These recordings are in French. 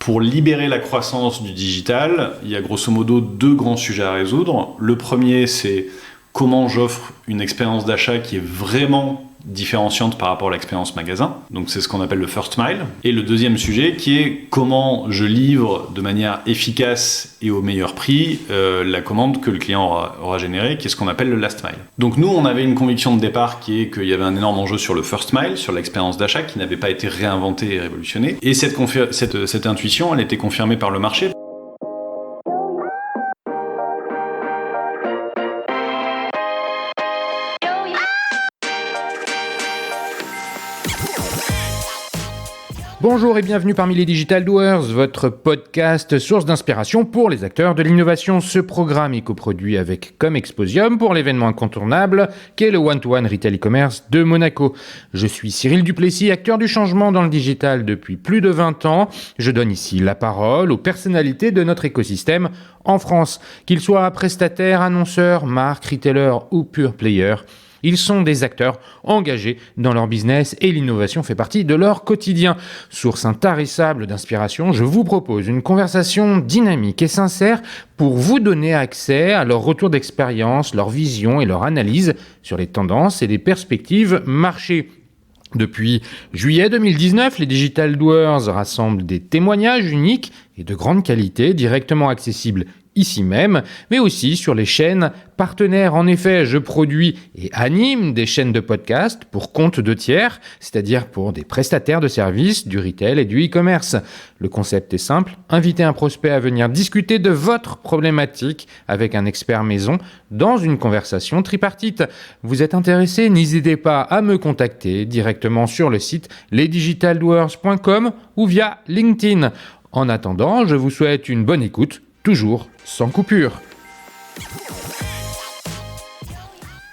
Pour libérer la croissance du digital, il y a grosso modo 2 grands sujets à résoudre. Le premier, c'est comment j'offre une expérience d'achat qui est vraiment différenciante par rapport à l'expérience magasin. Donc c'est ce qu'on appelle le first mile. Et le deuxième sujet qui est comment je livre de manière efficace et au meilleur prix la commande que le client aura générée, qui est ce qu'on appelle le last mile. Donc nous, on avait une conviction de départ qui est qu'il y avait un énorme enjeu sur le first mile, sur l'expérience d'achat qui n'avait pas été réinventée et révolutionnée. Et cette intuition, elle était confirmée par le marché. Bonjour et bienvenue parmi les Digital Doers, votre podcast source d'inspiration pour les acteurs de l'innovation. Ce programme est coproduit avec Comexposium pour l'événement incontournable qu'est le One-to-One Retail e-commerce de Monaco. Je suis Cyril Duplessis, acteur du changement dans le digital depuis plus de 20 ans. Je donne ici la parole aux personnalités de notre écosystème en France, qu'ils soient prestataires, annonceurs, marques, retailers ou pure players. Ils sont des acteurs engagés dans leur business et l'innovation fait partie de leur quotidien. Source intarissable d'inspiration, je vous propose une conversation dynamique et sincère pour vous donner accès à leur retour d'expérience, leur vision et leur analyse sur les tendances et les perspectives marché. Depuis juillet 2019, les Digital Doers rassemblent des témoignages uniques et de grande qualité directement accessibles ici même, mais aussi sur les chaînes partenaires. En effet, je produis et anime des chaînes de podcast pour compte de tiers, c'est-à-dire pour des prestataires de services, du retail et du e-commerce. Le concept est simple, inviter un prospect à venir discuter de votre problématique avec un expert maison dans une conversation tripartite. Vous êtes intéressé? N'hésitez pas à me contacter directement sur le site lesdigitaldoers.com ou via LinkedIn. En attendant, je vous souhaite une bonne écoute, toujours sans coupure.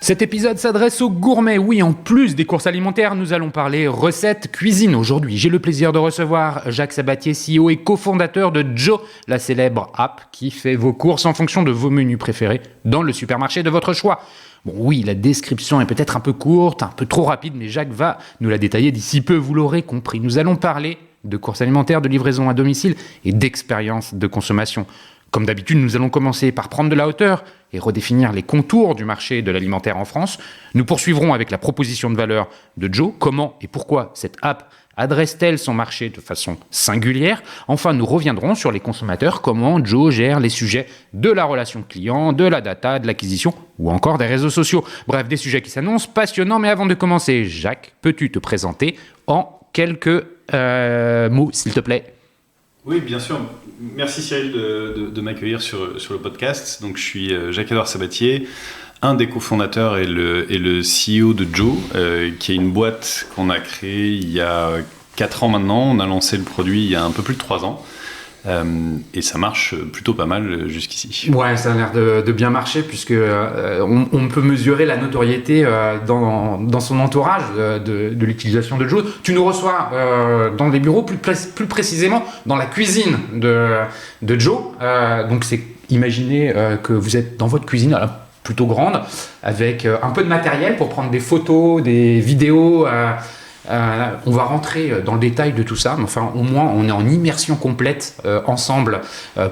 Cet épisode s'adresse aux gourmets. Oui, en plus des courses alimentaires, nous allons parler recettes, cuisine. Aujourd'hui, j'ai le plaisir de recevoir Jacques Sabatier, CEO et cofondateur de Joe, la célèbre app qui fait vos courses en fonction de vos menus préférés dans le supermarché de votre choix. Bon, oui, la description est peut-être un peu courte, un peu trop rapide, mais Jacques va nous la détailler d'ici peu, vous l'aurez compris. Nous allons parler de courses alimentaires, de livraison à domicile et d'expérience de consommation. Comme d'habitude, nous allons commencer par prendre de la hauteur et redéfinir les contours du marché de l'alimentaire en France. Nous poursuivrons avec la proposition de valeur de Joe. Comment et pourquoi cette app adresse-t-elle son marché de façon singulière? Enfin, nous reviendrons sur les consommateurs, comment Joe gère les sujets de la relation client, de la data, de l'acquisition ou encore des réseaux sociaux. Bref, des sujets qui s'annoncent passionnants. Mais avant de commencer, Jacques, peux-tu te présenter en quelques mots, s'il te plaît? Oui, bien sûr. Merci Cyril de m'accueillir sur le podcast. Donc, je suis Jacques-Édouard Sabatier, un des cofondateurs et le CEO de Joe, qui est une boîte qu'on a créée il y a 4 ans maintenant. On a lancé le produit il y a un peu plus de 3 ans. Et ça marche plutôt pas mal jusqu'ici. Ouais, ça a l'air de bien marcher puisque on peut mesurer la notoriété dans son entourage de l'utilisation de Joe. Tu nous reçois dans les bureaux, plus précisément dans la cuisine de Joe. Donc c'est imaginer que vous êtes dans votre cuisine plutôt grande avec un peu de matériel pour prendre des photos, des vidéos. On va rentrer dans le détail de tout ça, mais enfin au moins on est en immersion complète ensemble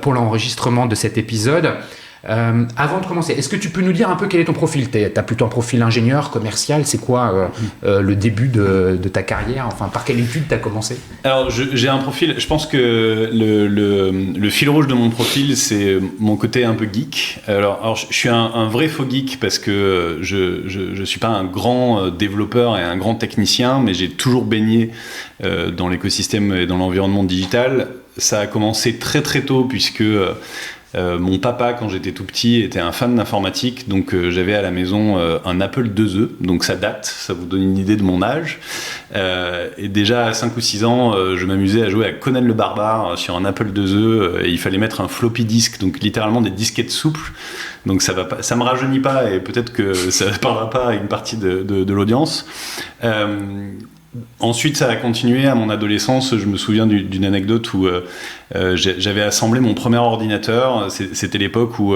pour l'enregistrement de cet épisode. Avant de commencer, est-ce que tu peux nous dire un peu quel est ton profil? T'as plutôt un profil ingénieur, commercial, c'est quoi le début de ta carrière? Enfin, par quelle étude t'as commencé? Alors j'ai un profil, je pense que le fil rouge de mon profil c'est mon côté un peu geek. Alors je suis un vrai faux geek parce que je suis pas un grand développeur et un grand technicien, mais j'ai toujours baigné dans l'écosystème et dans l'environnement digital. Ça a commencé très très tôt puisque mon papa, quand j'étais tout petit, était un fan d'informatique, donc j'avais à la maison un Apple IIe, donc ça date, ça vous donne une idée de mon âge. Et déjà à 5 ou 6 ans, je m'amusais à jouer à Conan le Barbare sur un Apple IIe, et il fallait mettre un floppy disk, donc littéralement des disquettes souples. Donc ça me rajeunit pas, et peut-être que ça ne parlera pas à une partie de l'audience. Ensuite, ça a continué à mon adolescence. Je me souviens d'une anecdote où j'avais assemblé mon premier ordinateur. C'était l'époque où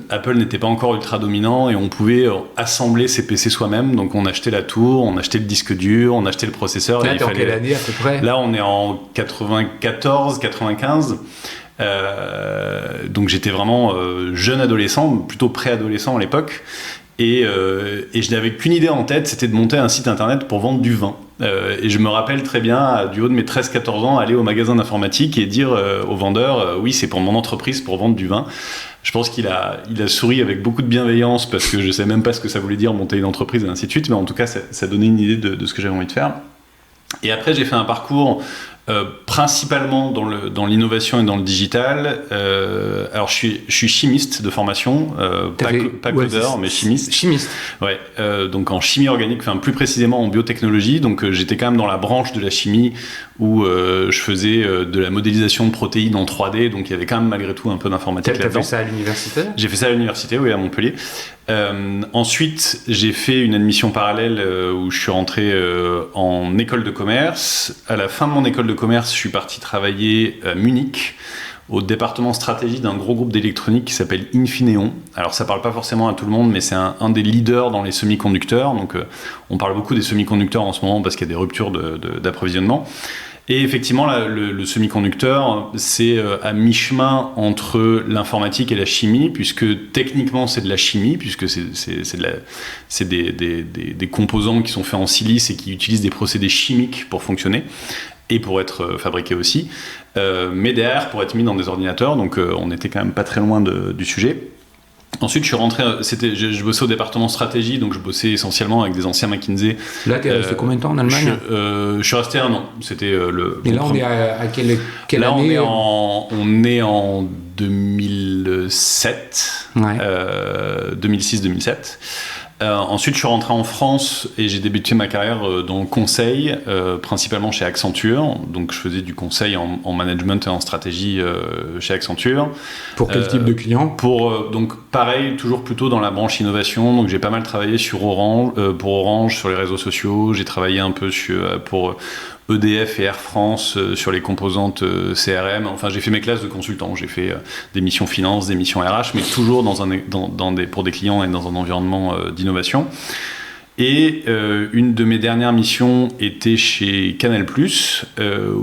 Apple n'était pas encore ultra dominant et on pouvait assembler ses PC soi-même. Donc on achetait la tour, on achetait le disque dur, on achetait le processeur. Là, t'es en quelle année à peu près ? Là, on est en 94, 95. Donc j'étais vraiment jeune adolescent, plutôt préadolescent à l'époque. Et je n'avais qu'une idée en tête, c'était de monter un site internet pour vendre du vin. Et je me rappelle très bien, du haut de mes 13-14 ans, aller au magasin d'informatique et dire au vendeur oui, c'est pour mon entreprise, pour vendre du vin. Je pense qu'il a souri avec beaucoup de bienveillance parce que je ne sais même pas ce que ça voulait dire monter une entreprise et ainsi de suite, mais en tout cas, ça donnait une idée de ce que j'avais envie de faire. Et après, j'ai fait un parcours principalement dans l'innovation et dans le digital. Alors, je suis chimiste de formation, pas codeur, mais chimiste. Chimiste. Ouais. Donc en chimie organique, enfin plus précisément en biotechnologie. Donc j'étais quand même dans la branche de la chimie où je faisais de la modélisation de protéines en 3D. Donc il y avait quand même malgré tout un peu d'informatique là-dedans. T'as fait ça à l'université ? J'ai fait ça à l'université, oui, à Montpellier. Ensuite, j'ai fait une admission parallèle où je suis rentré en école de commerce. À la fin de mon école de commerce, je suis parti travailler à Munich, au département stratégie d'un gros groupe d'électronique qui s'appelle Infineon. Alors ça parle pas forcément à tout le monde, mais c'est un des leaders dans les semi-conducteurs. Donc on parle beaucoup des semi-conducteurs en ce moment parce qu'il y a des ruptures d'approvisionnement. Et effectivement, le semi-conducteur, c'est à mi-chemin entre l'informatique et la chimie, puisque techniquement, c'est de la chimie, puisque c'est des composants qui sont faits en silice et qui utilisent des procédés chimiques pour fonctionner et pour être fabriqués aussi. Mais derrière, pour être mis dans des ordinateurs, donc on n'était quand même pas très loin du sujet. Ensuite, je suis rentré. Je bossais au département stratégie, donc je bossais essentiellement avec des anciens McKinsey. Là, t'es resté combien de temps en Allemagne ? Je suis resté 1 an. C'était le. Et là, on est à quelle là, année ? On est en 2007, ouais. 2006-2007. Ensuite, je suis rentré en France et j'ai débuté ma carrière dans le conseil, principalement chez Accenture. Donc, je faisais du conseil en management et en stratégie chez Accenture. Pour quel type de client ? Donc, pareil, toujours plutôt dans la branche innovation. Donc, j'ai pas mal travaillé sur Orange, pour Orange, sur les réseaux sociaux. J'ai travaillé un peu pour EDF et Air France sur les composantes CRM. Enfin, j'ai fait mes classes de consultant. J'ai fait des missions finance, des missions RH, mais toujours pour des clients et dans un environnement d'innovation. Et une de mes dernières missions était chez Canal+,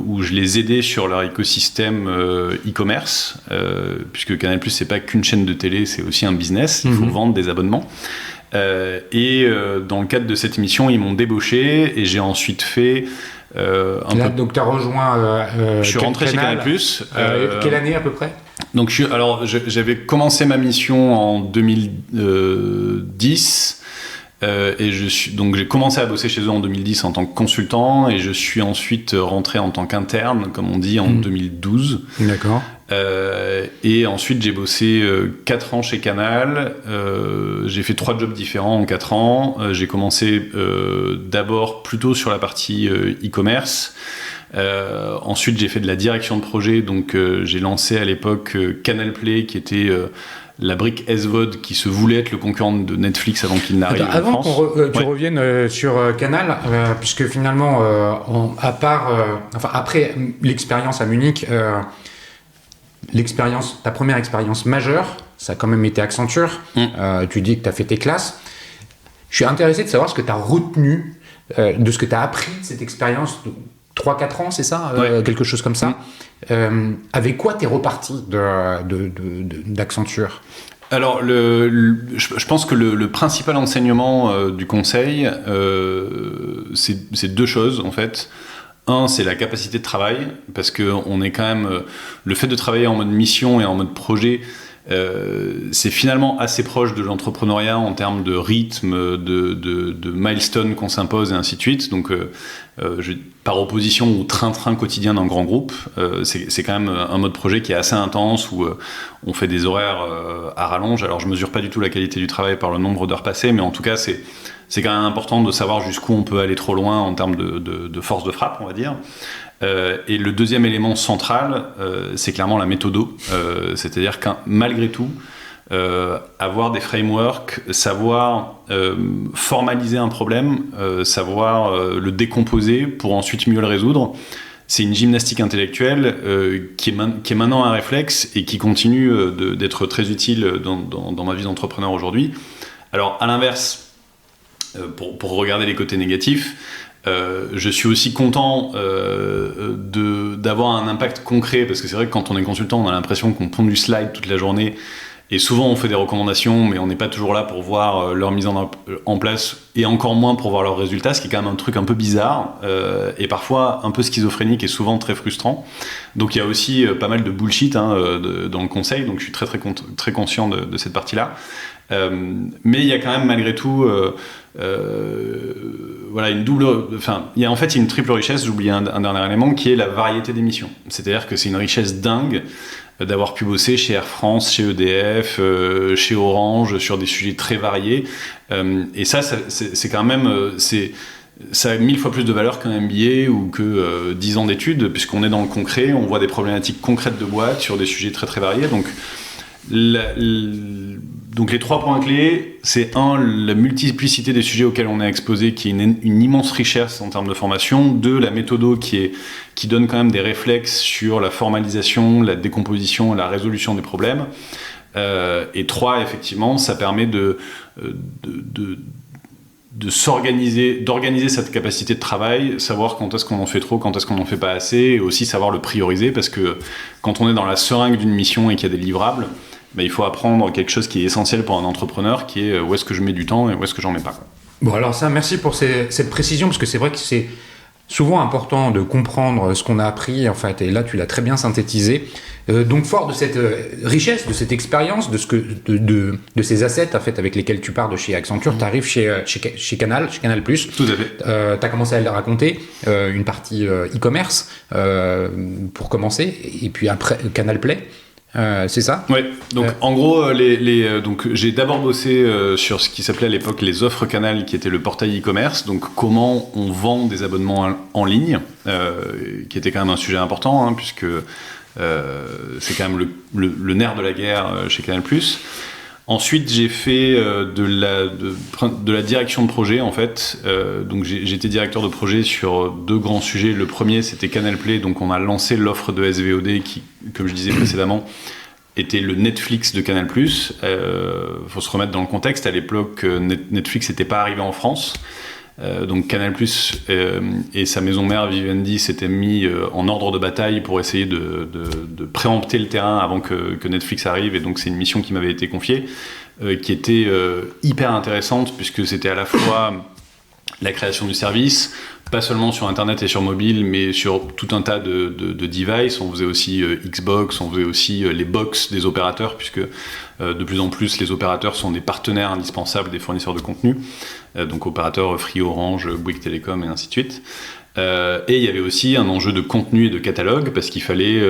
où je les aidais sur leur écosystème e-commerce, puisque Canal+, c'est pas qu'une chaîne de télé, c'est aussi un business. Il faut vendre des abonnements. Dans le cadre de cette mission, ils m'ont débauché et j'ai ensuite fait donc tu as rejoint je suis rentré Canal. Chez Canal+. Quelle année à peu près ? Donc j'avais commencé ma mission en 2010 et j'ai commencé à bosser chez eux en 2010 en tant que consultant et je suis ensuite rentré en tant qu'interne, comme on dit, en 2012. D'accord. Et ensuite j'ai bossé 4 ans chez Canal. J'ai fait 3 jobs différents en 4 ans. J'ai commencé d'abord plutôt sur la partie e-commerce. Ensuite j'ai fait de la direction de projet, donc j'ai lancé à l'époque Canal Play qui était la brique SVOD qui se voulait être le concurrent de Netflix avant qu'il n'arrive en France. Avant tu reviennes sur Canal, puisque finalement après l'expérience à Munich, ta première expérience majeure, ça a quand même été Accenture. Tu dis que tu as fait tes classes. Je suis intéressé de savoir ce que tu as retenu de ce que tu as appris de cette expérience. 3-4 ans, c'est ça, ouais. Quelque chose comme ça. Avec quoi t'es reparti d'Accenture ? Alors, je pense que le principal enseignement du conseil, c'est 2 choses en fait. Un, c'est la capacité de travail, parce que on est quand même le fait de travailler en mode mission et en mode projet. C'est finalement assez proche de l'entrepreneuriat en termes de rythme, de milestones qu'on s'impose et ainsi de suite. Donc, par opposition au train-train quotidien d'un grand groupe, c'est quand même un mode projet qui est assez intense où on fait des horaires à rallonge. Alors, je mesure pas du tout la qualité du travail par le nombre d'heures passées, mais en tout cas, c'est quand même important de savoir jusqu'où on peut aller trop loin en termes de force de frappe, on va dire. Et le deuxième élément central, c'est clairement la méthodo. C'est-à-dire que malgré tout, avoir des frameworks, savoir formaliser un problème, savoir le décomposer pour ensuite mieux le résoudre. C'est une gymnastique intellectuelle qui est maintenant un réflexe et qui continue d'être très utile dans ma vie d'entrepreneur aujourd'hui. Alors, à l'inverse, pour regarder les côtés négatifs, je suis aussi content d'avoir un impact concret, parce que c'est vrai que quand on est consultant, on a l'impression qu'on pond du slide toute la journée. Et souvent, on fait des recommandations, mais on n'est pas toujours là pour voir leur mise en place, et encore moins pour voir leurs résultats, ce qui est quand même un truc un peu bizarre, et parfois un peu schizophrénique et souvent très frustrant. Donc il y a aussi pas mal de bullshit dans le conseil, donc je suis très conscient de cette partie-là. Mais il y a quand même malgré tout voilà, il y a en fait une triple richesse, j'oublie un dernier élément, qui est la variété des missions. C'est-à-dire que c'est une richesse dingue d'avoir pu bosser chez Air France, chez EDF, chez Orange, sur des sujets très variés. Et ça c'est quand même... ça a 1000 fois plus de valeur qu'un MBA ou que 10 ans d'études, puisqu'on est dans le concret, on voit des problématiques concrètes de boîte sur des sujets très très variés. Donc les 3 points clés, c'est la multiplicité des sujets auxquels on est exposé, qui est une immense richesse en termes de formation. 2, la méthodo qui donne quand même des réflexes sur la formalisation, la décomposition, la résolution des problèmes. Et 3, effectivement, ça permet d'organiser cette capacité de travail, savoir quand est-ce qu'on en fait trop, quand est-ce qu'on en fait pas assez, et aussi savoir le prioriser, parce que quand on est dans la seringue d'une mission et qu'il y a des livrables, il faut apprendre quelque chose qui est essentiel pour un entrepreneur, qui est où est-ce que je mets du temps et où est-ce que j'en mets pas, quoi. Bon, alors ça, merci pour cette précision, parce que c'est vrai que c'est souvent important de comprendre ce qu'on a appris, en fait, et là tu l'as très bien synthétisé. Donc fort de cette richesse, de cette expérience, de ces assets en fait, avec lesquels tu pars de chez Accenture, tu arrives chez Canal+. Tout à fait. Tu as commencé à le raconter, une partie e-commerce pour commencer, et puis après Canal Play. C'est ça ? Oui, donc en gros, donc, j'ai d'abord bossé sur ce qui s'appelait à l'époque les offres Canal, qui était le portail e-commerce, donc comment on vend des abonnements en ligne, qui était quand même un sujet important, puisque c'est quand même le nerf de la guerre chez Canal+. Ensuite, j'ai fait de la direction de projet, en fait. Donc, j'étais directeur de projet sur 2 grands sujets. Le premier, c'était Canal Play. Donc, on a lancé l'offre de SVOD qui, comme je disais précédemment, était le Netflix de Canal+. Faut se remettre dans le contexte. À l'époque, Netflix n'était pas arrivé en France. Donc Canal+ et sa maison mère Vivendi s'étaient mis en ordre de bataille pour essayer de préempter le terrain avant que Netflix arrive, et donc c'est une mission qui m'avait été confiée, qui était hyper intéressante, puisque c'était à la fois la création du service, pas seulement sur Internet et sur mobile, mais sur tout un tas de devices. On faisait aussi Xbox, on faisait aussi les box des opérateurs, puisque de plus en plus les opérateurs sont des partenaires indispensables des fournisseurs de contenu, donc opérateurs Free, Orange, Bouygues Télécom et ainsi de suite. Et il y avait aussi un enjeu de contenu et de catalogue, parce qu'il fallait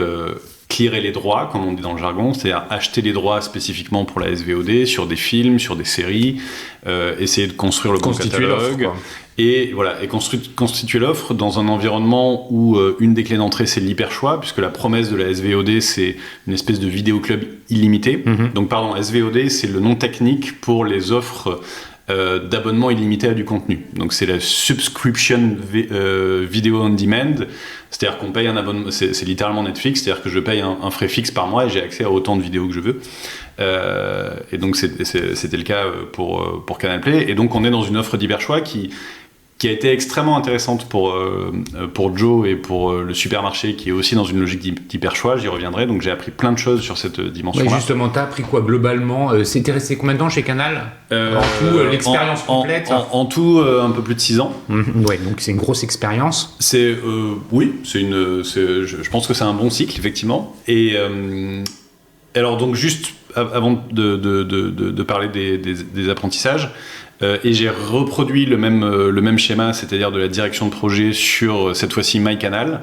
clearer les droits, comme on dit dans le jargon, c'est-à-dire acheter les droits spécifiquement pour la SVOD, sur des films, sur des séries, essayer de construire le bon catalogue. Et voilà, et constituer l'offre dans un environnement où une des clés d'entrée, c'est l'hyperchoix, puisque la promesse de la SVOD, c'est une espèce de vidéoclub illimité. Donc, pardon, SVOD, c'est le nom technique pour les offres d'abonnement illimité à du contenu. Donc, c'est la subscription video on demand, c'est-à-dire qu'on paye un abonnement, c'est littéralement Netflix, c'est-à-dire que je paye un frais fixe par mois et j'ai accès à autant de vidéos que je veux. Et donc, c'était le cas pour Canal Play. Et donc, on est dans une offre d'hyperchoix qui a été extrêmement intéressante pour Joe et pour le supermarché, qui est aussi dans une logique d'hyperchoix, j'y reviendrai. Donc j'ai appris plein de choses sur cette dimension-là. Ouais, justement, t'as appris quoi globalement? C'était resté combien de temps chez Canal en tout, l'expérience complète en tout, un peu plus de 6 ans. Ouais, donc c'est une grosse expérience. Oui, je pense que c'est un bon cycle, effectivement. Et alors, donc, juste avant de parler des apprentissages, et j'ai reproduit le même schéma, c'est-à-dire de la direction de projet sur, cette fois-ci, MyCanal.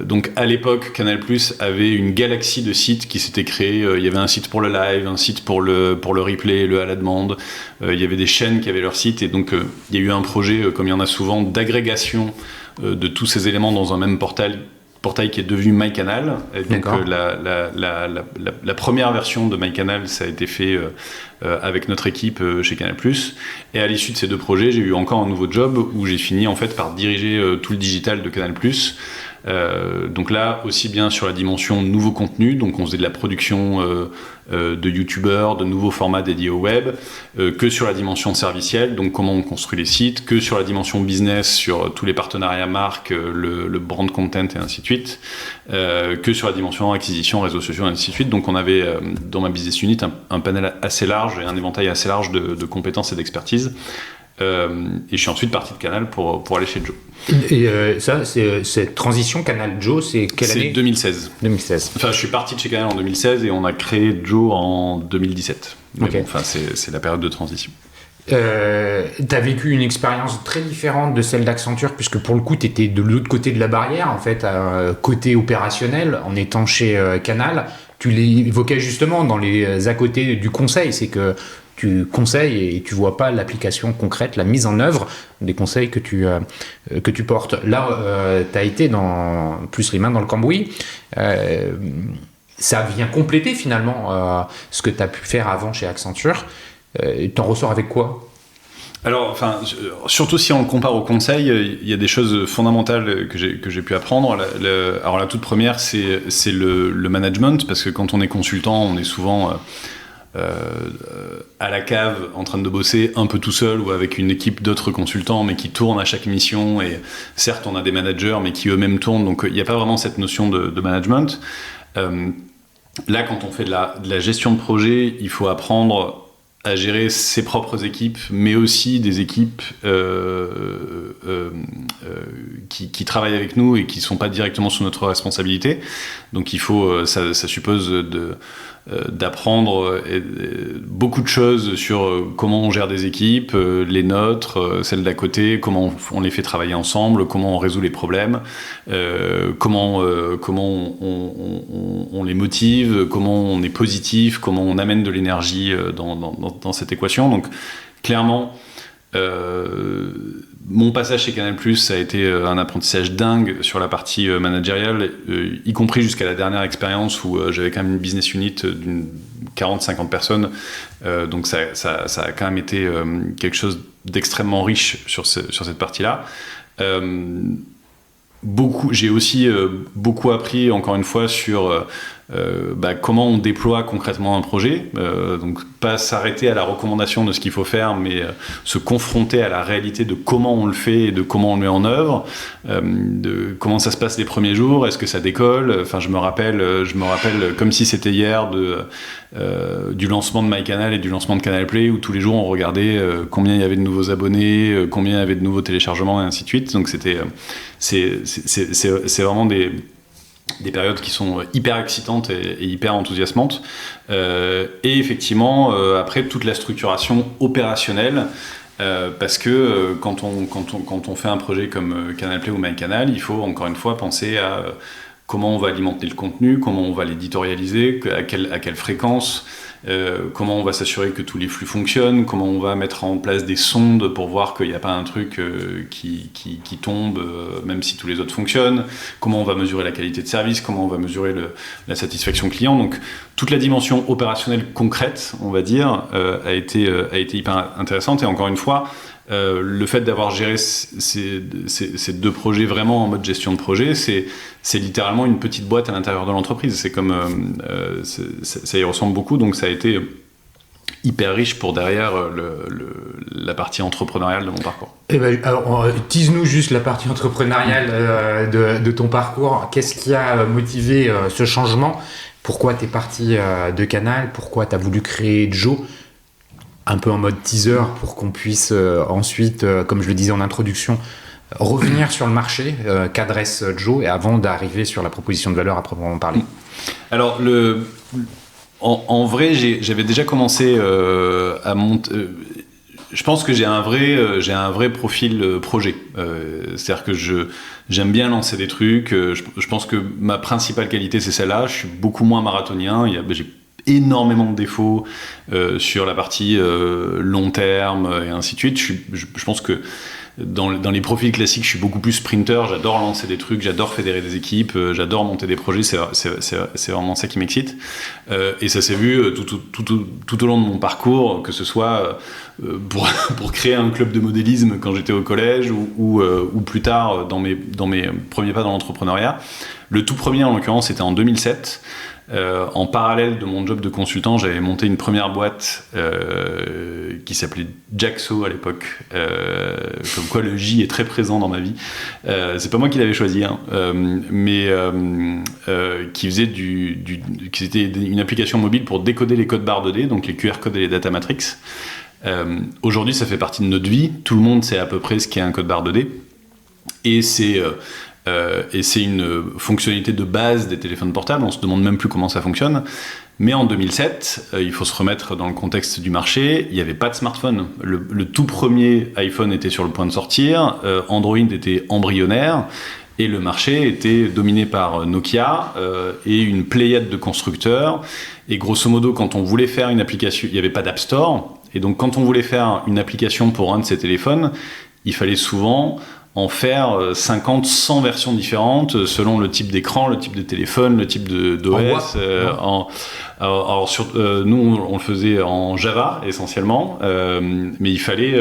Donc à l'époque, Canal+ avait une galaxie de sites qui s'étaient créés. Il y avait un site pour le live, un site pour le replay, le à la demande. Il y avait des chaînes qui avaient leur site, et donc il y a eu un projet, comme il y en a souvent, d'agrégation de tous ces éléments dans un même portail portail qui est devenu MyCanal. Et donc la première version de MyCanal, ça a été fait avec notre équipe chez Canal+. Et à l'issue de ces 2 projets, j'ai eu encore un nouveau job où j'ai fini en fait par diriger tout le digital de Canal+. Donc là, aussi bien sur la dimension nouveaux contenus, donc on faisait de la production de youtubeurs, de nouveaux formats dédiés au web, que sur la dimension servicielle, donc comment on construit les sites, que sur la dimension business, sur tous les partenariats marques, le brand content et ainsi de suite, que sur la dimension acquisition, réseaux sociaux et ainsi de suite. Donc on avait dans ma business unit un panel assez large et un éventail assez large de compétences et d'expertise. Et je suis ensuite parti de Canal pour aller chez Joe. Et ça, cette transition Canal-Joe, c'est quelle année ? C'est 2016. 2016. Enfin, je suis parti de chez Canal en 2016 et on a créé Joe en 2017. Mais bon, enfin, c'est la période de transition. Tu as vécu une expérience très différente de celle d'Accenture, puisque pour le coup, tu étais de l'autre côté de la barrière, en fait, côté opérationnel, en étant chez Canal. Tu l'évoquais justement dans les à côté du conseil, c'est que tu conseilles et tu vois pas l'application concrète, la mise en œuvre des conseils que tu portes. Là, tu as été plus les mains dans le cambouis. Ça vient compléter finalement ce que tu as pu faire avant chez Accenture. Tu en ressors avec quoi ? Alors, enfin, surtout si on le compare au conseil, il y a des choses fondamentales que j'ai pu apprendre. Alors la toute première, c'est le management, parce que quand on est consultant, on est souvent à la cave en train de bosser un peu tout seul ou avec une équipe d'autres consultants mais qui tournent à chaque mission, et certes on a des managers mais qui eux-mêmes tournent, donc il n'y a pas vraiment cette notion de management. Là, quand on fait de la gestion de projet, il faut apprendre à gérer ses propres équipes, mais aussi des équipes qui travaillent avec nous et qui ne sont pas directement sous notre responsabilité. Donc il faut, ça suppose d'apprendre beaucoup de choses sur comment on gère des équipes, les nôtres, celles d'à côté, comment on les fait travailler ensemble, comment on résout les problèmes, comment on les motive, comment on est positif, comment on amène de l'énergie dans cette équation. Donc clairement, mon passage chez Canal+, ça a été un apprentissage dingue sur la partie managériale, y compris jusqu'à la dernière expérience où j'avais quand même une business unit d'une 40-50 personnes. Donc ça a quand même été quelque chose d'extrêmement riche sur cette partie-là. J'ai aussi beaucoup appris, encore une fois, sur comment on déploie concrètement un projet. Donc pas s'arrêter à la recommandation de ce qu'il faut faire, mais se confronter à la réalité de comment on le fait et de comment on le met en œuvre, de comment ça se passe les premiers jours, est-ce que ça décolle. Enfin, je me rappelle comme si c'était hier du lancement de MyCanal et du lancement de Canal Play, où tous les jours on regardait combien il y avait de nouveaux abonnés, combien il y avait de nouveaux téléchargements et ainsi de suite. Donc c'est vraiment des périodes qui sont hyper excitantes et hyper enthousiasmantes. Et effectivement, après, toute la structuration opérationnelle, parce que quand on fait un projet comme Canal Play ou MyCanal, il faut encore une fois penser à comment on va alimenter le contenu, comment on va l'éditorialiser, à quelle fréquence, comment on va s'assurer que tous les flux fonctionnent, comment on va mettre en place des sondes pour voir qu'il n'y a pas un truc qui tombe même si tous les autres fonctionnent, comment on va mesurer la qualité de service, comment on va mesurer la satisfaction client. Donc toute la dimension opérationnelle concrète, on va dire, a été hyper intéressante. Et encore une fois, le fait d'avoir géré ces 2 projets vraiment en mode gestion de projet, c'est littéralement une petite boîte à l'intérieur de l'entreprise. C'est comme ça y ressemble beaucoup, donc ça a été hyper riche pour derrière la partie entrepreneuriale de mon parcours. Eh ben, alors, tease-nous juste la partie entrepreneuriale de ton parcours. Qu'est-ce qui a motivé ce changement ? Pourquoi tu es parti de Canal ? Pourquoi tu as voulu créer Joe ? Un peu en mode teaser pour qu'on puisse ensuite, comme je le disais en introduction, revenir sur le marché qu'adresse Joe, et avant d'arriver sur la proposition de valeur à proprement parler. Alors, en vrai, j'avais déjà commencé à monter. Je pense que j'ai un vrai profil projet. C'est-à-dire que j'aime bien lancer des trucs. Je pense que ma principale qualité, c'est celle-là. Je suis beaucoup moins marathonien. J'ai énormément de défauts sur la partie long terme et ainsi de suite. Je pense que dans les profils classiques, je suis beaucoup plus sprinter. J'adore lancer des trucs, j'adore fédérer des équipes, j'adore monter des projets. C'est vraiment ça qui m'excite. Et ça s'est vu tout au long de mon parcours, que ce soit pour créer un club de modélisme quand j'étais au collège ou plus tard dans mes premiers pas dans l'entrepreneuriat. Le tout premier, en l'occurrence, c'était en 2007. En parallèle de mon job de consultant, j'avais monté une première boîte qui s'appelait Jaxo à l'époque. Comme quoi le J est très présent dans ma vie. C'est pas moi qui l'avais choisi, hein, mais qui faisait qui était une application mobile pour décoder les codes barres 2D, donc les QR codes et les data matrix. Aujourd'hui, ça fait partie de notre vie. Tout le monde sait à peu près ce qu'est un code barre 2D. Et c'est une fonctionnalité de base des téléphones portables. On ne se demande même plus comment ça fonctionne. Mais en 2007, il faut se remettre dans le contexte du marché, il n'y avait pas de smartphone. Le tout premier iPhone était sur le point de sortir, Android était embryonnaire, et le marché était dominé par Nokia et une pléiade de constructeurs. Et grosso modo, quand on voulait faire une application, il n'y avait pas d'App Store. Et donc, quand on voulait faire une application pour un de ces téléphones, il fallait souvent en faire 50, 100 versions différentes selon le type d'écran, le type de téléphone, le type d'OS. Nous, on le faisait en Java essentiellement, mais il fallait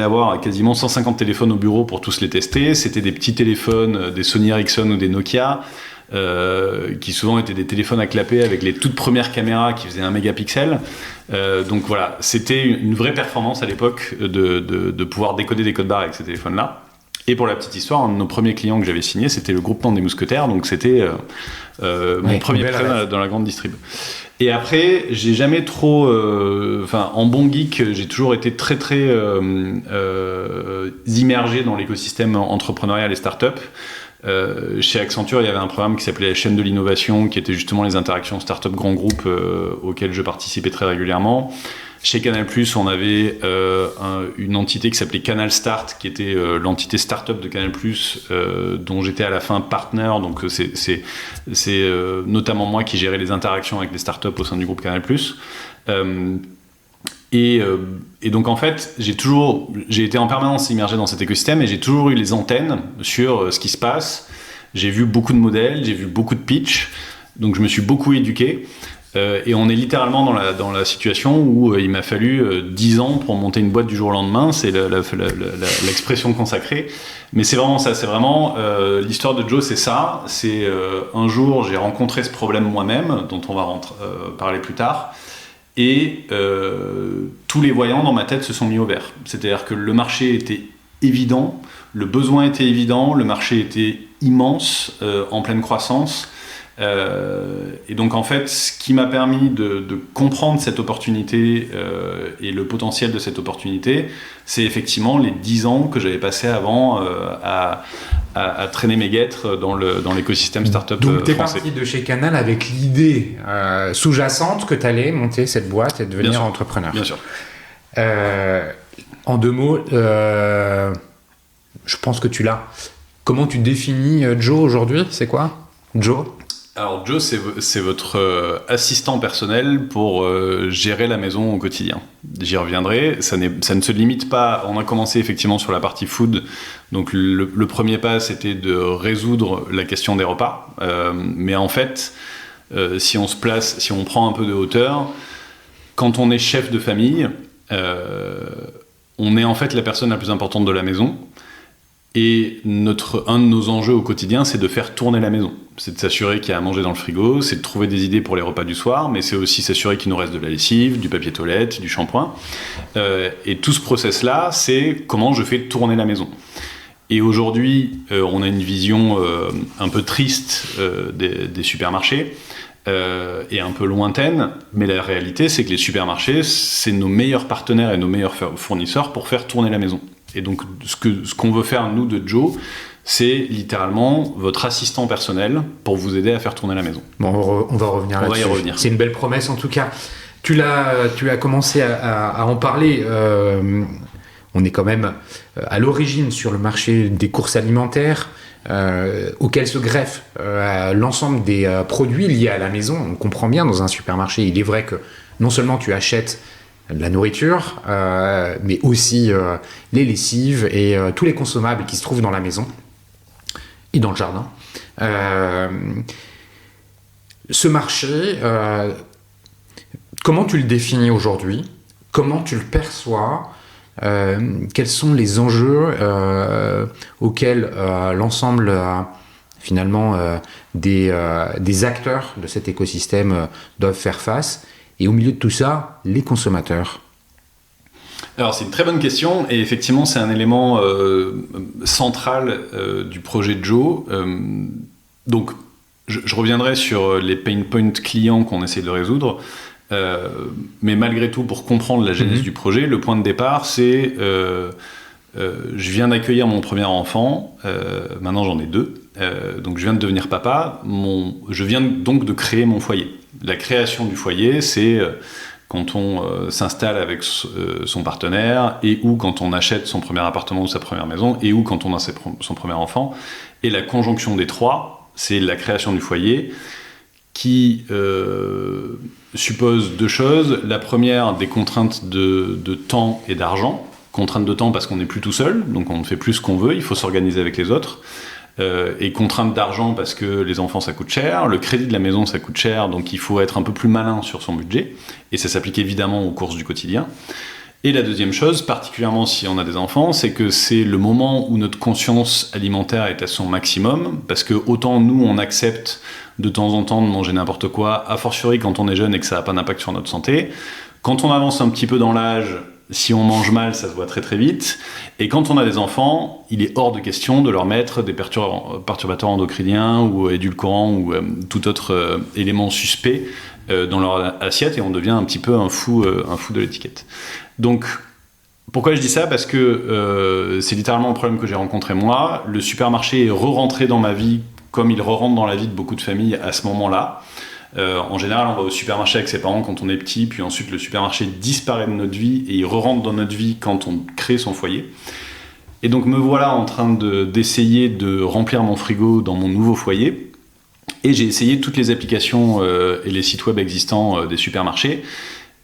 avoir quasiment 150 téléphones au bureau pour tous les tester. C'était des petits téléphones, des Sony Ericsson ou des Nokia, qui souvent étaient des téléphones à clapper avec les toutes premières caméras qui faisaient 1 mégapixel. Donc voilà, c'était une vraie performance à l'époque de pouvoir décoder des codes barres avec ces téléphones-là. Et pour la petite histoire, un de nos premiers clients que j'avais signé, c'était le groupement des Mousquetaires, donc c'était mon premier prêt dans la grande distrib. Et après, j'ai jamais trop... en bon geek, j'ai toujours été très très immergé dans l'écosystème entrepreneurial et start-up. Chez Accenture, il y avait un programme qui s'appelait la chaîne de l'innovation, qui était justement les interactions start-up grand groupe auxquelles je participais très régulièrement. Chez Canal+, on avait une entité qui s'appelait Canal Start, qui était l'entité start-up de Canal+, dont j'étais à la fin partner. Donc c'est notamment moi qui gérais les interactions avec les start-up au sein du groupe Canal+. Et donc en fait, j'ai été en permanence immergé dans cet écosystème et j'ai toujours eu les antennes sur ce qui se passe. J'ai vu beaucoup de modèles, j'ai vu beaucoup de pitch, donc je me suis beaucoup éduqué. Et on est littéralement dans la situation où il m'a fallu 10 ans pour monter une boîte du jour au lendemain. C'est l'expression consacrée. Mais c'est vraiment ça. C'est vraiment l'histoire de Joe, c'est ça. C'est un jour, j'ai rencontré ce problème moi-même, dont on va parler plus tard. Et tous les voyants dans ma tête se sont mis au vert. C'est-à-dire que le marché était évident, le besoin était évident, le marché était immense, en pleine croissance. Et donc en fait, ce qui m'a permis de comprendre cette opportunité et le potentiel de cette opportunité, c'est effectivement les 10 ans que j'avais passé avant à traîner mes guêtres dans l'écosystème startup français. Donc tu es parti de chez Canal avec l'idée sous-jacente que tu allais monter cette boîte et devenir entrepreneur. Bien sûr. En 2 mots, je pense que tu l'as. Comment tu définis Joe aujourd'hui ? C'est quoi Joe ? Alors Joe, c'est votre assistant personnel pour gérer la maison au quotidien. J'y reviendrai. Ça ne se limite pas. On a commencé effectivement sur la partie food. Donc le premier pas, c'était de résoudre la question des repas. Mais en fait, si on prend un peu de hauteur, quand on est chef de famille, on est en fait la personne la plus importante de la maison. Et un de nos enjeux au quotidien, c'est de faire tourner la maison. C'est de s'assurer qu'il y a à manger dans le frigo, c'est de trouver des idées pour les repas du soir, mais c'est aussi s'assurer qu'il nous reste de la lessive, du papier toilette, du shampoing. Et tout ce process-là, c'est comment je fais tourner la maison. Et aujourd'hui, on a une vision un peu triste des supermarchés, et un peu lointaine, mais la réalité, c'est que les supermarchés, c'est nos meilleurs partenaires et nos meilleurs fournisseurs pour faire tourner la maison. Et donc, ce qu'on veut faire, nous, de Joe, c'est littéralement votre assistant personnel pour vous aider à faire tourner la maison. Bon, on va revenir là-dessus. On va y revenir. C'est une belle promesse, en tout cas. Tu as commencé à en parler. On est quand même à l'origine sur le marché des courses alimentaires, auquel se greffe l'ensemble des produits liés à la maison. On comprend bien, dans un supermarché, il est vrai que non seulement tu achètes la nourriture, mais aussi les lessives et tous les consommables qui se trouvent dans la maison et dans le jardin. Ce marché, comment tu le définis aujourd'hui? Comment tu le perçois? Quels sont les enjeux auxquels l'ensemble finalement des acteurs de cet écosystème doivent faire face? Et au milieu de tout ça, les consommateurs. Alors c'est une très bonne question et effectivement c'est un élément central du projet de Joe. Donc je reviendrai sur les pain points clients qu'on essaie de résoudre, mais malgré tout pour comprendre la genèse du projet, le point de départ c'est je viens d'accueillir mon premier enfant, maintenant j'en ai 2, donc je viens de devenir papa, je viens donc de créer mon foyer. La création du foyer, c'est quand on s'installe avec son partenaire et ou quand on achète son premier appartement ou sa première maison et ou quand on a son premier enfant. Et la conjonction des trois, c'est la création du foyer qui suppose 2 choses. La première, des contraintes de temps et d'argent. Contraintes de temps parce qu'on n'est plus tout seul, donc on ne fait plus ce qu'on veut, il faut s'organiser avec les autres. Et contrainte d'argent parce que les enfants ça coûte cher, le crédit de la maison ça coûte cher, donc il faut être un peu plus malin sur son budget, et ça s'applique évidemment aux courses du quotidien. Et la deuxième chose, particulièrement si on a des enfants, c'est que c'est le moment où notre conscience alimentaire est à son maximum, parce que autant nous on accepte de temps en temps de manger n'importe quoi, a fortiori quand on est jeune et que ça n'a pas d'impact sur notre santé, quand on avance un petit peu dans l'âge, si on mange mal, ça se voit très très vite. Et quand on a des enfants, il est hors de question de leur mettre des perturbateurs endocriniens ou édulcorants ou tout autre élément suspect dans leur assiette et on devient un petit peu un fou de l'étiquette. Donc, pourquoi je dis ça? Parce que c'est littéralement le problème que j'ai rencontré moi. Le supermarché est re-rentré dans ma vie comme il re-rentre dans la vie de beaucoup de familles à ce moment-là. En général, on va au supermarché avec ses parents quand on est petit, puis ensuite le supermarché disparaît de notre vie et il re-rentre dans notre vie quand on crée son foyer. Et donc me voilà en train d'essayer de remplir mon frigo dans mon nouveau foyer. Et j'ai essayé toutes les applications et les sites web existants des supermarchés.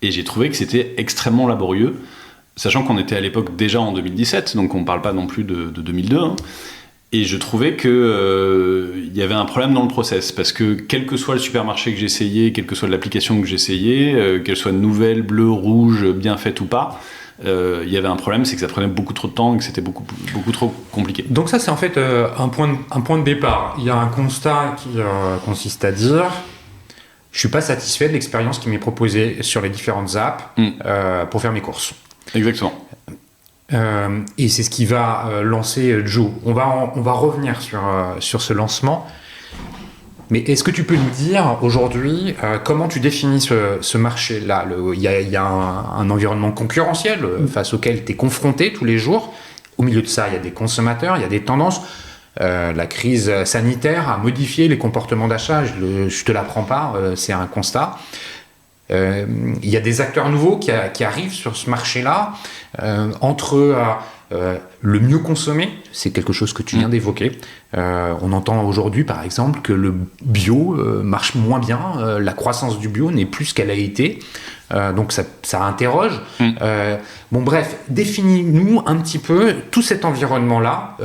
Et j'ai trouvé que c'était extrêmement laborieux, sachant qu'on était à l'époque déjà en 2017, donc on ne parle pas non plus de 2002. Hein. Et je trouvais qu'il y avait un problème dans le process, parce que quel que soit le supermarché que j'essayais, quelle que soit l'application que j'essayais, qu'elle soit nouvelle, bleue, rouge, bien faite ou pas, il y avait un problème, c'est que ça prenait beaucoup trop de temps et que c'était beaucoup trop compliqué. Donc ça, c'est en fait un point de départ. Il y a un constat qui consiste à dire « Je ne suis pas satisfait de l'expérience qui m'est proposée sur les différentes apps pour faire mes courses. » Exactement. Et c'est ce qui va lancer Joe. On va revenir sur ce lancement. Mais est-ce que tu peux nous dire aujourd'hui comment tu définis ce marché-là? Il y a un environnement concurrentiel face auquel tu es confronté tous les jours. Au milieu de ça, il y a des consommateurs, il y a des tendances. La crise sanitaire a modifié les comportements d'achat. Je te l'apprends pas, c'est un constat. Il y a des acteurs nouveaux qui arrivent sur ce marché-là, entre le mieux consommé, c'est quelque chose que tu viens d'évoquer. On entend aujourd'hui par exemple que le bio marche moins bien, la croissance du bio n'est plus ce qu'elle a été, donc ça interroge. Bon bref, définis-nous un petit peu tout cet environnement-là.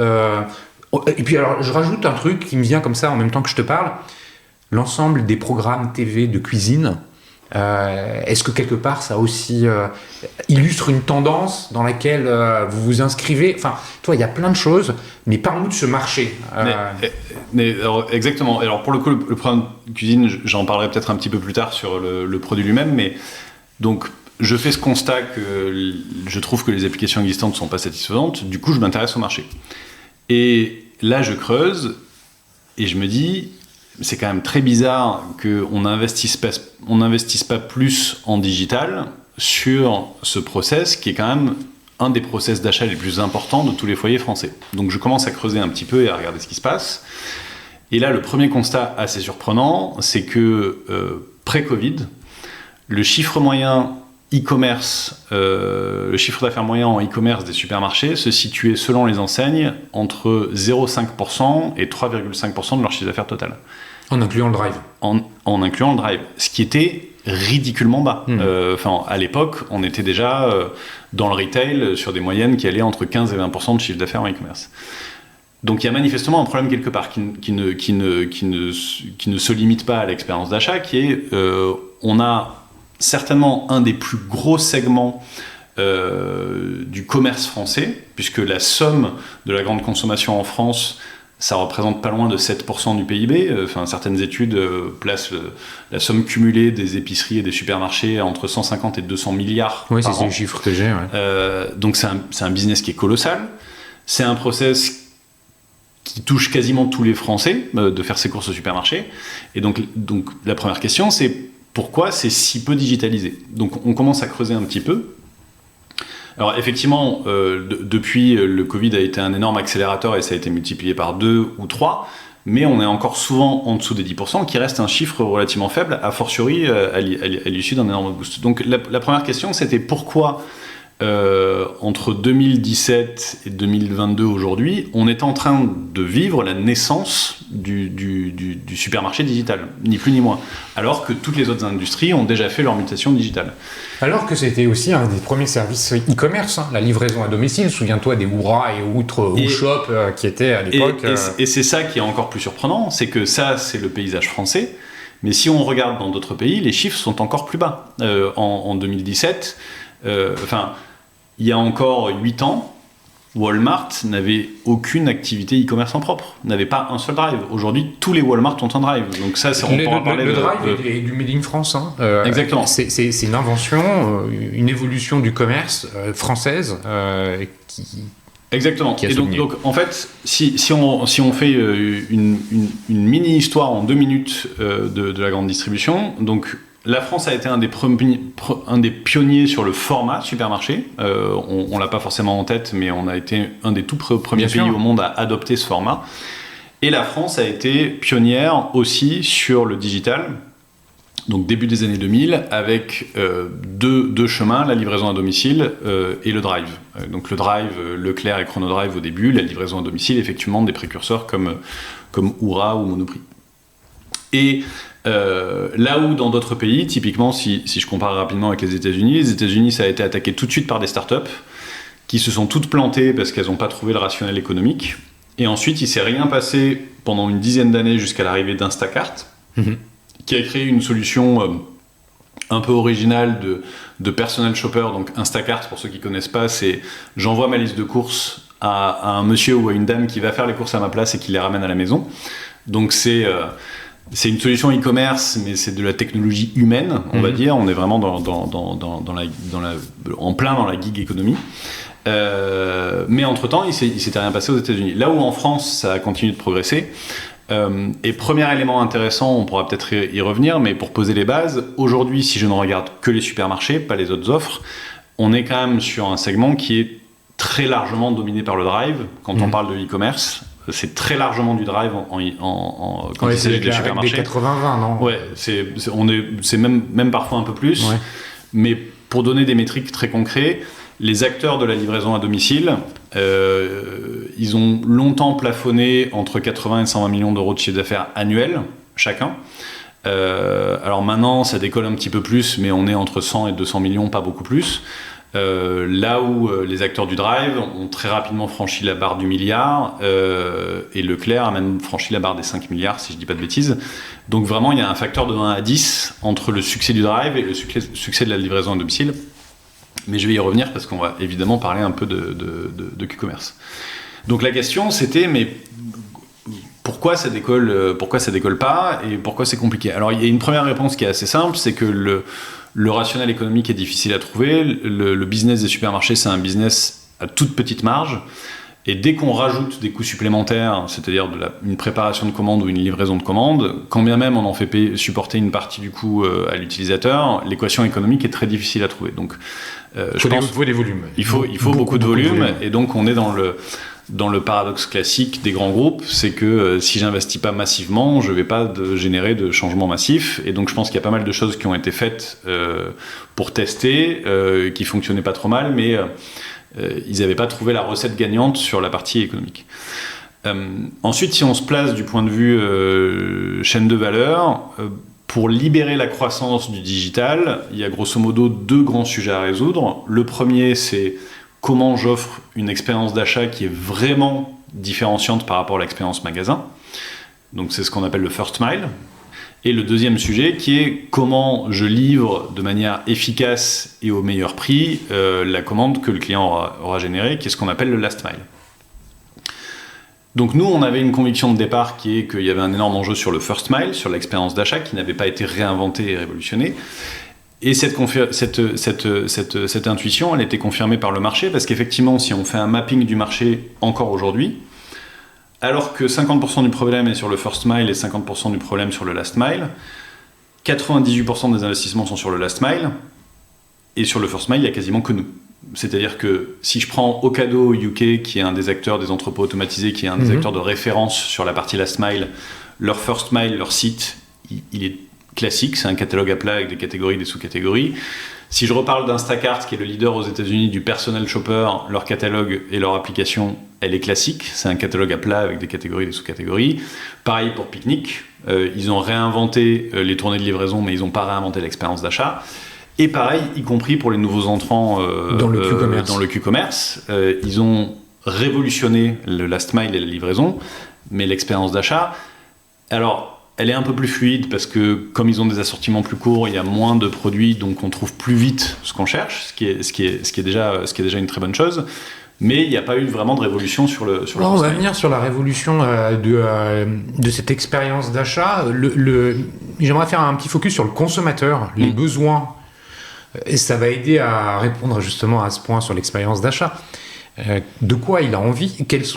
Et puis alors je rajoute un truc qui me vient comme ça en même temps que je te parle, l'ensemble des programmes TV de cuisine. Est-ce que quelque part ça aussi illustre une tendance dans laquelle vous vous inscrivez? Enfin, toi, il y a plein de choses, mais parle-nous de ce marché. Alors, exactement. Alors pour le coup, le programme de cuisine, j'en parlerai peut-être un petit peu plus tard sur le produit lui-même, mais donc je fais ce constat que je trouve que les applications existantes ne sont pas satisfaisantes. Du coup, je m'intéresse au marché. Et là, je creuse et je me dis, c'est quand même très bizarre qu'on n'investisse pas plus en digital sur ce process qui est quand même un des process d'achat les plus importants de tous les foyers français. Donc je commence à creuser un petit peu et à regarder ce qui se passe. Et là, le premier constat assez surprenant, c'est que pré-Covid, le chiffre moyen e-commerce, le chiffre d'affaires moyen en e-commerce des supermarchés se situait selon les enseignes entre 0,5% et 3,5% de leur chiffre d'affaires total. En incluant le drive. En incluant le drive, ce qui était ridiculement bas. À l'époque, on était déjà dans le retail sur des moyennes qui allaient entre 15 et 20% de chiffre d'affaires en e-commerce. Donc il y a manifestement un problème quelque part qui ne se limite pas à l'expérience d'achat, qui est on a certainement un des plus gros segments du commerce français, puisque la somme de la grande consommation en France, ça représente pas loin de 7% du PIB. Certaines études placent la somme cumulée des épiceries et des supermarchés entre 150 et 200 milliards par an. Oui, c'est les chiffres que j'ai. Ouais. Donc c'est un business qui est colossal. C'est un process qui touche quasiment tous les Français de faire ses courses au supermarché. Et donc la première question, c'est pourquoi c'est si peu digitalisé ? Donc on commence à creuser un petit peu. Alors effectivement, depuis, le Covid a été un énorme accélérateur et ça a été multiplié par 2 ou 3, mais on est encore souvent en dessous des 10%, qui reste un chiffre relativement faible, a fortiori à l'issue d'un énorme boost. Donc la première question, c'était pourquoi entre 2017 et 2022 aujourd'hui, on est en train de vivre la naissance du supermarché digital, ni plus ni moins, alors que toutes les autres industries ont déjà fait leur mutation digitale. Alors que c'était aussi un des premiers services e-commerce, la livraison à domicile. Souviens-toi des Oura et Shop qui étaient à l'époque. Et c'est ça qui est encore plus surprenant, c'est que ça, c'est le paysage français. Mais si on regarde dans d'autres pays, les chiffres sont encore plus bas. En 2017, il y a encore 8 ans, Walmart n'avait aucune activité e-commerce en propre, n'avait pas un seul drive. Aujourd'hui, tous les Walmart ont un drive. Donc ça, on pourra parler le drive est du Made in France. Exactement. C'est une invention, une évolution du commerce française qui... Exactement. Et donc, en fait, si on fait une mini-histoire en 2 minutes de la grande distribution, donc la France a été un des pionniers sur le format supermarché. On l'a pas forcément en tête, mais on a été un des tout premiers pays au monde à adopter ce format. Et la France a été pionnière aussi sur le digital. Donc début des années 2000, avec deux chemins, la livraison à domicile et le drive. Donc le drive, Leclerc et Chronodrive au début, la livraison à domicile, effectivement, des précurseurs comme Oura ou Monoprix. Et là où dans d'autres pays, typiquement si je compare rapidement avec les États-Unis, ça a été attaqué tout de suite par des startups qui se sont toutes plantées parce qu'elles n'ont pas trouvé le rationnel économique. Et ensuite, il ne s'est rien passé pendant une dizaine d'années jusqu'à l'arrivée d'Instacart, qui a créé une solution un peu originale de personal shopper. Donc Instacart, pour ceux qui ne connaissent pas, c'est j'envoie ma liste de courses à un monsieur ou à une dame qui va faire les courses à ma place et qui les ramène à la maison. Donc c'est une solution e-commerce, mais c'est de la technologie humaine, on va dire. On est vraiment en plein dans la gig économie. Mais entre-temps, il s'était rien passé aux États-Unis. Là où en France, ça a continué de progresser. Et premier élément intéressant, on pourra peut-être y revenir, mais pour poser les bases, aujourd'hui, si je ne regarde que les supermarchés, pas les autres offres, on est quand même sur un segment qui est très largement dominé par le drive. Quand on parle de e-commerce, c'est très largement du drive quand il s'agit des supermarchés. Des 80-20, non ? Ouais, c'est même parfois un peu plus. Ouais. Mais pour donner des métriques très concrètes, les acteurs de la livraison à domicile, ils ont longtemps plafonné entre 80 et 120 millions d'euros de chiffre d'affaires annuel, chacun. Alors maintenant, ça décolle un petit peu plus, mais on est entre 100 et 200 millions, pas beaucoup plus. Là où les acteurs du drive ont très rapidement franchi la barre du milliard, et Leclerc a même franchi la barre des 5 milliards, si je ne dis pas de bêtises. Donc vraiment, il y a un facteur de 1 à 10 entre le succès du drive et le succès de la livraison à domicile. Mais je vais y revenir parce qu'on va évidemment parler un peu de Q-commerce. Donc la question, c'était, mais pourquoi ça décolle pas et pourquoi c'est compliqué ? Alors il y a une première réponse qui est assez simple, c'est que le rationnel économique est difficile à trouver. Le business des supermarchés, c'est un business à toute petite marge. Et dès qu'on rajoute des coûts supplémentaires, c'est-à-dire une préparation de commande ou une livraison de commande, quand bien même on en fait supporter une partie du coût à l'utilisateur, l'équation économique est très difficile à trouver. Donc, il faut des volumes. Il faut beaucoup de volume. Et donc on est dans dans le paradoxe classique des grands groupes, c'est que si j'investis pas massivement, je vais pas générer de changements massifs. Et donc je pense qu'il y a pas mal de choses qui ont été faites pour tester, qui fonctionnaient pas trop mal, mais ils n'avaient pas trouvé la recette gagnante sur la partie économique. Ensuite, si on se place du point de vue chaîne de valeur, pour libérer la croissance du digital, il y a grosso modo 2 grands sujets à résoudre. Le premier, c'est comment j'offre une expérience d'achat qui est vraiment différenciante par rapport à l'expérience magasin. Donc c'est ce qu'on appelle le first mile. Et le deuxième sujet qui est comment je livre de manière efficace et au meilleur prix la commande que le client aura générée, qui est ce qu'on appelle le last mile. Donc nous, on avait une conviction de départ qui est qu'il y avait un énorme enjeu sur le first mile, sur l'expérience d'achat qui n'avait pas été réinventée et révolutionnée. Et cette intuition, elle a été confirmée par le marché, parce qu'effectivement, si on fait un mapping du marché encore aujourd'hui, alors que 50% du problème est sur le first mile et 50% du problème sur le last mile, 98% des investissements sont sur le last mile, et sur le first mile, il n'y a quasiment que nous. C'est-à-dire que si je prends Ocado UK, qui est un des acteurs des entrepôts automatisés, qui est un des acteurs de référence sur la partie last mile, leur first mile, leur site, il est classique, c'est un catalogue à plat avec des catégories, des sous-catégories. Si je reparle d'Instacart, qui est le leader aux États-Unis du personal shopper, leur catalogue et leur application, elle est classique, c'est un catalogue à plat avec des catégories, des sous-catégories. Pareil pour Picnic, ils ont réinventé les tournées de livraison, mais ils n'ont pas réinventé l'expérience d'achat. Et pareil, y compris pour les nouveaux entrants dans le Q-commerce, ils ont révolutionné le last mile et la livraison, mais l'expérience d'achat, alors elle est un peu plus fluide parce que comme ils ont des assortiments plus courts, il y a moins de produits, donc on trouve plus vite ce qu'on cherche, ce qui est déjà une très bonne chose. Mais il n'y a pas eu vraiment de révolution sur le. On va venir sur la révolution de cette expérience d'achat. J'aimerais faire un petit focus sur le consommateur, les besoins. Et ça va aider à répondre justement à ce point sur l'expérience d'achat. De quoi il a envie, qu'est-ce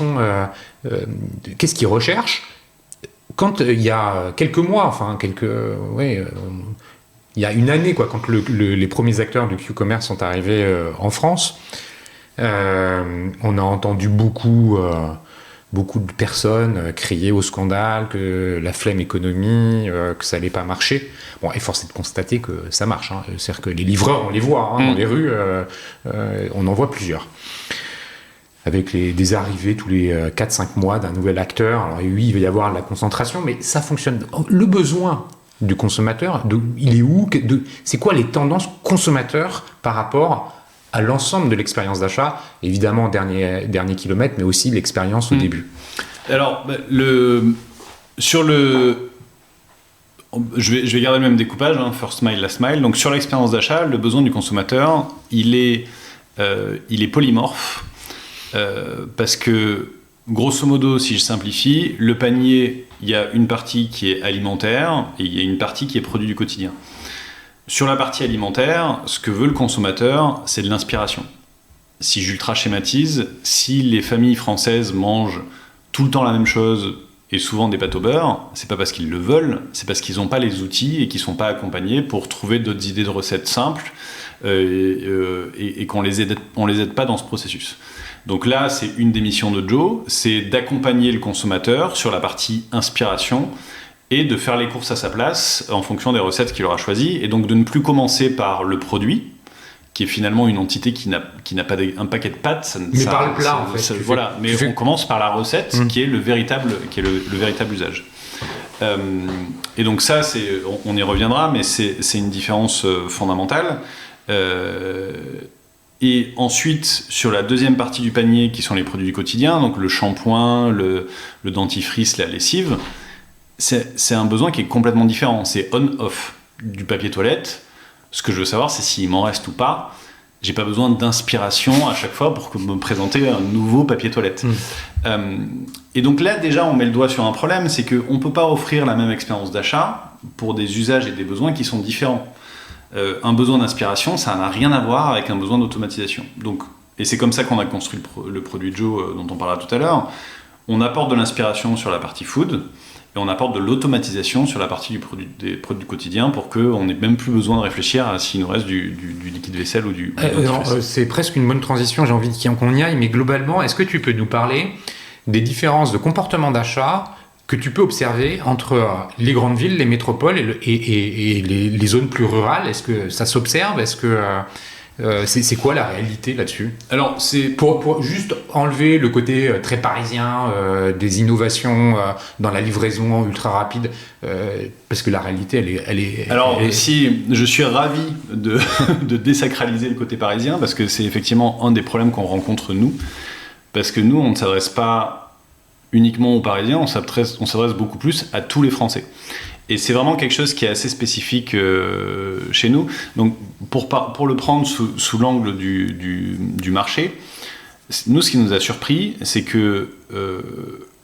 qu'il recherche. Quand il y a quelques mois, il y a une année, quand les premiers acteurs du Q-commerce sont arrivés en France, on a entendu beaucoup de personnes crier au scandale, que la flemme économie, que ça n'allait pas marcher. Bon, et force est de constater que ça marche. C'est-à-dire que les livreurs, on les voit dans les rues, on en voit plusieurs. Avec des arrivées tous les 4-5 mois d'un nouvel acteur. Alors oui, il va y avoir de la concentration, mais ça fonctionne. Le besoin du consommateur, il est où ? C'est quoi les tendances consommateurs par rapport à l'ensemble de l'expérience d'achat ? Évidemment, dernier kilomètre, mais aussi l'expérience au début. Alors, je vais garder le même découpage, first mile, last mile. Donc sur l'expérience d'achat, le besoin du consommateur, il est polymorphe. Parce que, grosso modo, si je simplifie, le panier, il y a une partie qui est alimentaire et il y a une partie qui est produit du quotidien. Sur la partie alimentaire, ce que veut le consommateur, c'est de l'inspiration. Si j'ultra schématise, si les familles françaises mangent tout le temps la même chose et souvent des pâtes au beurre, c'est pas parce qu'ils le veulent, c'est parce qu'ils n'ont pas les outils et qu'ils sont pas accompagnés pour trouver d'autres idées de recettes simples et qu'on les aide pas dans ce processus. Donc là, c'est une des missions de Joe, c'est d'accompagner le consommateur sur la partie inspiration et de faire les courses à sa place en fonction des recettes qu'il aura choisies, et donc de ne plus commencer par le produit, qui est finalement une entité qui n'a pas un paquet de pâtes. Mais par le plat, en fait. Mais on commence par la recette, qui est le véritable usage. Et donc ça, on y reviendra, mais c'est une différence fondamentale. Et ensuite, sur la deuxième partie du panier, qui sont les produits du quotidien, donc le shampoing, le dentifrice, la lessive, c'est un besoin qui est complètement différent. C'est on-off. Du papier toilette, ce que je veux savoir, c'est s'il m'en reste ou pas. J'ai pas besoin d'inspiration à chaque fois pour me présenter un nouveau papier toilette. Et donc là, déjà, on met le doigt sur un problème, c'est qu'on peut pas offrir la même expérience d'achat pour des usages et des besoins qui sont différents. Un besoin d'inspiration, ça n'a rien à voir avec un besoin d'automatisation. Donc, et c'est comme ça qu'on a construit le produit Joe dont on parlera tout à l'heure. On apporte de l'inspiration sur la partie food, et on apporte de l'automatisation sur la partie des produits du quotidien pour qu'on n'ait même plus besoin de réfléchir à s'il nous reste du liquide vaisselle ou du c'est presque une bonne transition, j'ai envie qu'on y aille, mais globalement, est-ce que tu peux nous parler des différences de comportement d'achat que tu peux observer entre les grandes villes, les métropoles et les zones plus rurales? Est-ce que ça s'observe? Est-ce que c'est quoi la réalité là-dessus? Alors, c'est pour juste enlever le côté très parisien des innovations dans la livraison ultra rapide, parce que la réalité, elle est. Alors, si je suis ravi de désacraliser le côté parisien, parce que c'est effectivement un des problèmes qu'on rencontre nous, parce que nous, on ne s'adresse pas uniquement aux Parisiens, on s'adresse beaucoup plus à tous les Français. Et c'est vraiment quelque chose qui est assez spécifique chez nous. Donc, pour le prendre sous l'angle du marché, nous, ce qui nous a surpris, c'est que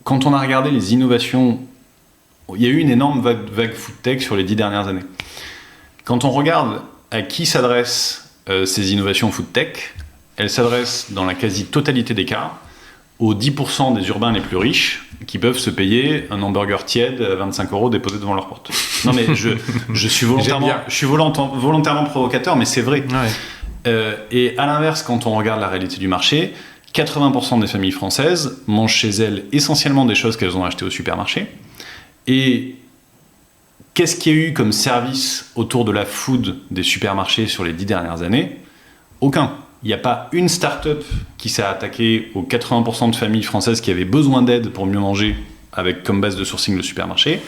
quand on a regardé les innovations, il y a eu une énorme vague food tech sur les 10 dernières années. Quand on regarde à qui s'adressent ces innovations food tech, elles s'adressent dans la quasi-totalité des cas aux 10% des urbains les plus riches qui peuvent se payer un hamburger tiède à 25 € déposé devant leur porte. Non mais je suis volontairement provocateur, mais c'est vrai. Ouais. Et à l'inverse, quand on regarde la réalité du marché, 80% des familles françaises mangent chez elles essentiellement des choses qu'elles ont achetées au supermarché. Et qu'est-ce qu'il y a eu comme service autour de la food des supermarchés sur les 10 dernières années? Aucun. Il n'y a pas une start-up qui s'est attaquée aux 80% de familles françaises qui avaient besoin d'aide pour mieux manger, avec comme base de sourcing le supermarché.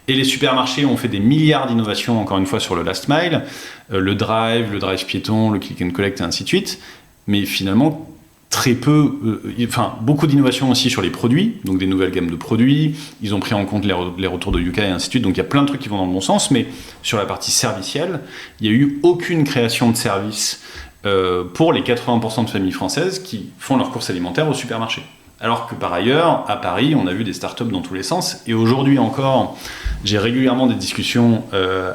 Et les supermarchés ont fait des milliards d'innovations, encore une fois, sur le last mile, le drive piéton, le click and collect, et ainsi de suite. Mais finalement, très peu, beaucoup d'innovations aussi sur les produits, donc des nouvelles gammes de produits. Ils ont pris en compte les retours de Yuka et ainsi de suite. Donc il y a plein de trucs qui vont dans le bon sens, mais sur la partie servicielle, il n'y a eu aucune création de service pour les 80% de familles françaises qui font leurs courses alimentaires au supermarché. Alors que par ailleurs, à Paris, on a vu des startups dans tous les sens. Et aujourd'hui encore, j'ai régulièrement des discussions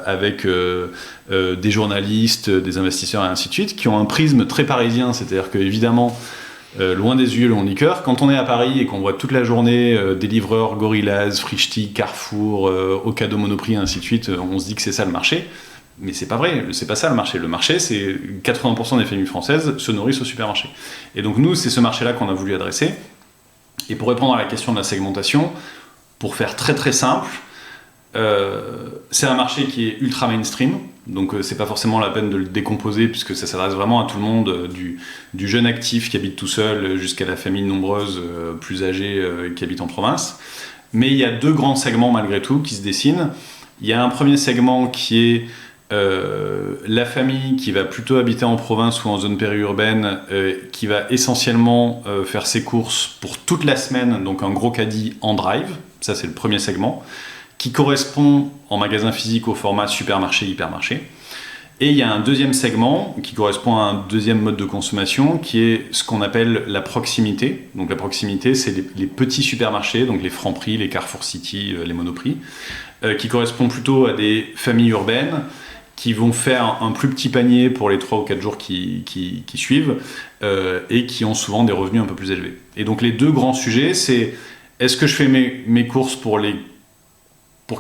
avec des journalistes, des investisseurs et ainsi de suite, qui ont un prisme très parisien. C'est-à-dire qu'évidemment, loin des yeux, loin du cœur, quand on est à Paris et qu'on voit toute la journée des livreurs, Gorillaz, Frischti, Carrefour, Ocado, Monoprix et ainsi de suite, on se dit que c'est ça le marché. Mais c'est pas vrai, c'est pas ça le marché. Le marché, c'est 80% des familles françaises se nourrissent au supermarché. Et donc nous, c'est ce marché-là qu'on a voulu adresser. Et pour répondre à la question de la segmentation, pour faire très très simple, c'est un marché qui est ultra mainstream, donc c'est pas forcément la peine de le décomposer puisque ça s'adresse vraiment à tout le monde, du jeune actif qui habite tout seul jusqu'à la famille nombreuse plus âgée qui habite en province. Mais il y a deux grands segments malgré tout qui se dessinent. Il y a un premier segment qui est la famille qui va plutôt habiter en province ou en zone périurbaine, qui va essentiellement faire ses courses pour toute la semaine, donc un gros caddie en drive, ça c'est le premier segment, qui correspond en magasin physique au format supermarché-hypermarché. Et il y a un deuxième segment qui correspond à un deuxième mode de consommation qui est ce qu'on appelle la proximité. Donc la proximité, c'est les petits supermarchés, donc les Franprix, les Carrefour City, les Monoprix, qui correspond plutôt à des familles urbaines qui vont faire un plus petit panier pour les 3 ou 4 jours qui suivent et qui ont souvent des revenus un peu plus élevés. Et donc les deux grands sujets, c'est est-ce que je fais mes courses pour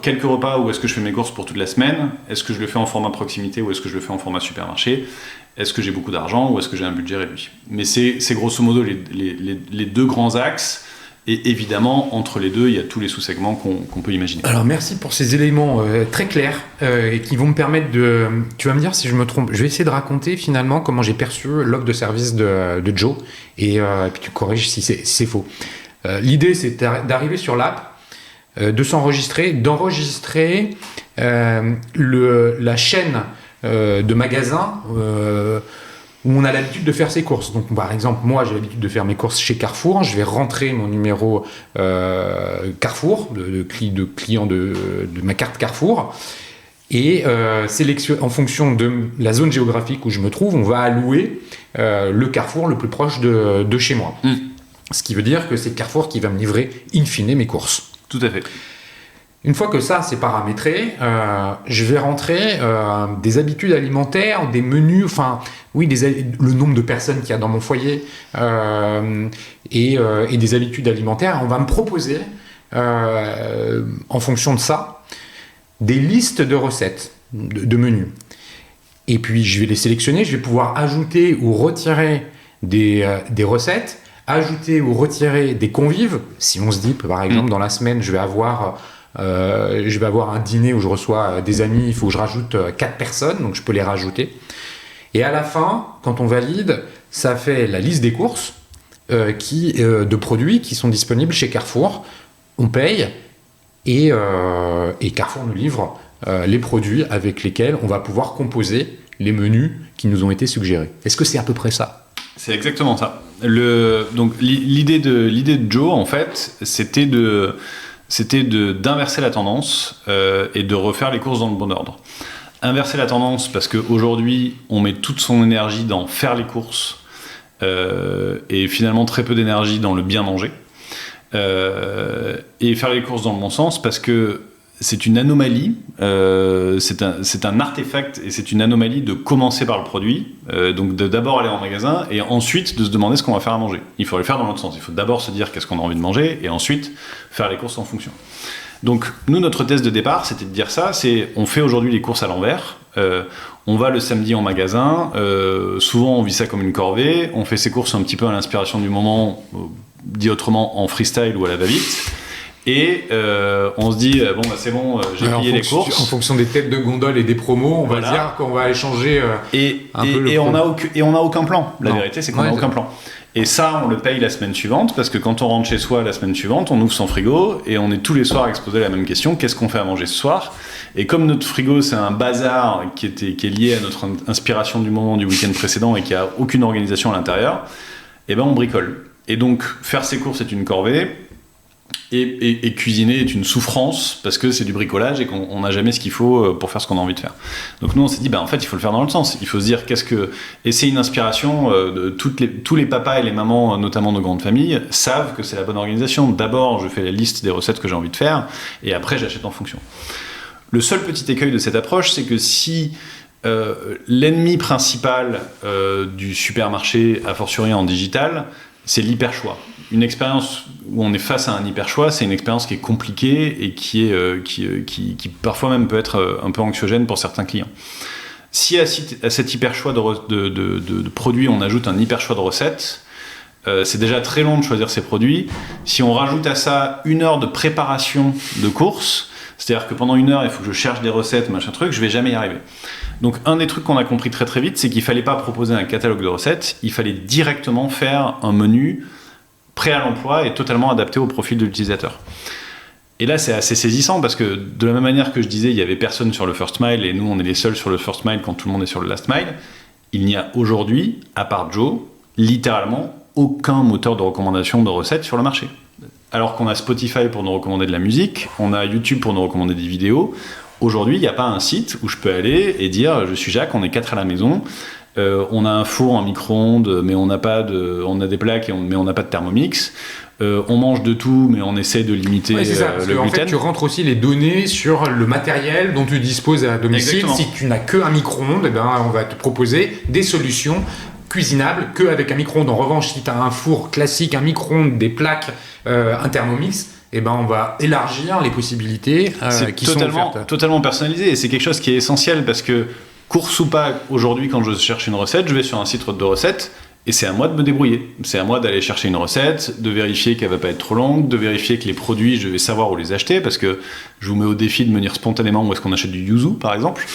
quelques repas ou est-ce que je fais mes courses pour toute la semaine? Est-ce que je le fais en format proximité ou est-ce que je le fais en format supermarché? Est-ce que j'ai beaucoup d'argent ou est-ce que j'ai un budget réduit? Mais c'est grosso modo les deux grands axes. Et évidemment, entre les deux, il y a tous les sous-segments qu'on peut imaginer. Alors, merci pour ces éléments très clairs et qui vont me permettre de... Tu vas me dire si je me trompe. Je vais essayer de raconter finalement comment j'ai perçu l'offre de service de Joe et puis tu corriges si c'est faux. L'idée, c'est d'arriver sur l'app, de s'enregistrer, d'enregistrer la chaîne de magasins où on a l'habitude de faire ses courses. Donc, par exemple, moi, j'ai l'habitude de faire mes courses chez Carrefour. Je vais rentrer mon numéro Carrefour, de client de ma carte Carrefour. Et en fonction de la zone géographique où je me trouve, on va allouer le Carrefour le plus proche de chez moi. Ce qui veut dire que c'est Carrefour qui va me livrer in fine mes courses. Tout à fait. Une fois que ça c'est paramétré, je vais rentrer des habitudes alimentaires, des menus, le nombre de personnes qu'il y a dans mon foyer et des habitudes alimentaires. On va me proposer en fonction de ça, des listes de recettes, de menus. Et puis, je vais les sélectionner, je vais pouvoir ajouter ou retirer des recettes, ajouter ou retirer des convives. Si on se dit, par exemple, dans la semaine, je vais avoir un dîner où je reçois des amis, il faut que je rajoute 4 personnes, donc je peux les rajouter. Et à la fin, quand on valide, ça fait la liste des courses de produits qui sont disponibles chez Carrefour. On paye et Carrefour nous livre les produits avec lesquels on va pouvoir composer les menus qui nous ont été suggérés. Est-ce que c'est à peu près ça ? C'est exactement ça. Donc l'idée de Joe, en fait, c'était d'inverser la tendance et de refaire les courses dans le bon ordre. Inverser la tendance parce qu'aujourd'hui, on met toute son énergie dans faire les courses et finalement très peu d'énergie dans le bien manger. Et faire les courses dans le bon sens parce que c'est une anomalie, c'est un artefact et c'est une anomalie de commencer par le produit, donc de d'abord aller en magasin et ensuite de se demander ce qu'on va faire à manger. Il faut le faire dans l'autre sens, il faut d'abord se dire qu'est-ce qu'on a envie de manger et ensuite faire les courses en fonction. Donc nous, notre thèse de départ, c'était de dire ça, on fait aujourd'hui les courses à l'envers, on va le samedi en magasin, souvent on vit ça comme une corvée, on fait ses courses un petit peu à l'inspiration du moment, dit autrement en freestyle ou à la va-vite. Et on se dit, c'est bon, j'ai plié les courses. En fonction des têtes de gondole et des promos, on va dire qu'on va échanger un peu le et on n'a aucun plan. La vérité, c'est qu'on n'a aucun plan. Et ça, on le paye la semaine suivante, parce que quand on rentre chez soi la semaine suivante, on ouvre son frigo et on est tous les soirs exposé à la même question, qu'est-ce qu'on fait à manger ce soir ? Et comme notre frigo, c'est un bazar qui est lié à notre inspiration du moment du week-end précédent et qui n'a aucune organisation à l'intérieur, on bricole. Et donc, faire ses courses est une corvée, et cuisiner est une souffrance parce que c'est du bricolage et qu'on n'a jamais ce qu'il faut pour faire ce qu'on a envie de faire. Donc nous on s'est dit en fait il faut le faire dans l'autre sens, il faut se dire et c'est une inspiration de tous les papas et les mamans notamment de grandes familles savent que c'est la bonne organisation. D'abord je fais la liste des recettes que j'ai envie de faire et après j'achète en fonction. Le seul petit écueil de cette approche, c'est que si l'ennemi principal du supermarché, a fortiori en digital, c'est l'hyper-choix. Une expérience où on est face à un hyper-choix, c'est une expérience qui est compliquée et qui parfois même peut être un peu anxiogène pour certains clients. Si à cet hyper-choix de produits, on ajoute un hyper-choix de recettes, c'est déjà très long de choisir ces produits. Si on rajoute à ça 1 heure de préparation de course, c'est-à-dire que pendant 1 heure, il faut que je cherche des recettes, machin truc, je vais jamais y arriver. Donc un des trucs qu'on a compris très très vite, c'est qu'il fallait pas proposer un catalogue de recettes, il fallait directement faire un menu prêt à l'emploi et totalement adapté au profil de l'utilisateur. Et là, c'est assez saisissant parce que de la même manière que je disais, il y avait personne sur le first mile et nous, on est les seuls sur le first mile quand tout le monde est sur le last mile. Il n'y a aujourd'hui, à part Joe, littéralement aucun moteur de recommandation de recettes sur le marché. Alors qu'on a Spotify pour nous recommander de la musique, on a YouTube pour nous recommander des vidéos. Aujourd'hui, il n'y a pas un site où je peux aller et dire « Je suis Jacques, on est 4 à la maison, on a un four, un micro-ondes, mais on a des plaques, mais on n'a pas de Thermomix. On mange de tout, mais on essaie de limiter le gluten. En fait, tu rentres aussi les données sur le matériel dont tu disposes à domicile. Exactement. Si tu n'as qu'un micro-ondes, on va te proposer des solutions cuisinables qu'avec un micro-ondes. En revanche, si tu as un four classique, un micro-ondes, des plaques, un Thermomix, on va élargir les possibilités qui sont offertes. Totalement personnalisé, et c'est quelque chose qui est essentiel parce que, course ou pas, aujourd'hui, quand je cherche une recette, je vais sur un site de recettes et c'est à moi de me débrouiller. C'est à moi d'aller chercher une recette, de vérifier qu'elle va pas être trop longue, de vérifier que les produits, je vais savoir où les acheter parce que je vous mets au défi de me dire spontanément où est-ce qu'on achète du yuzu, par exemple.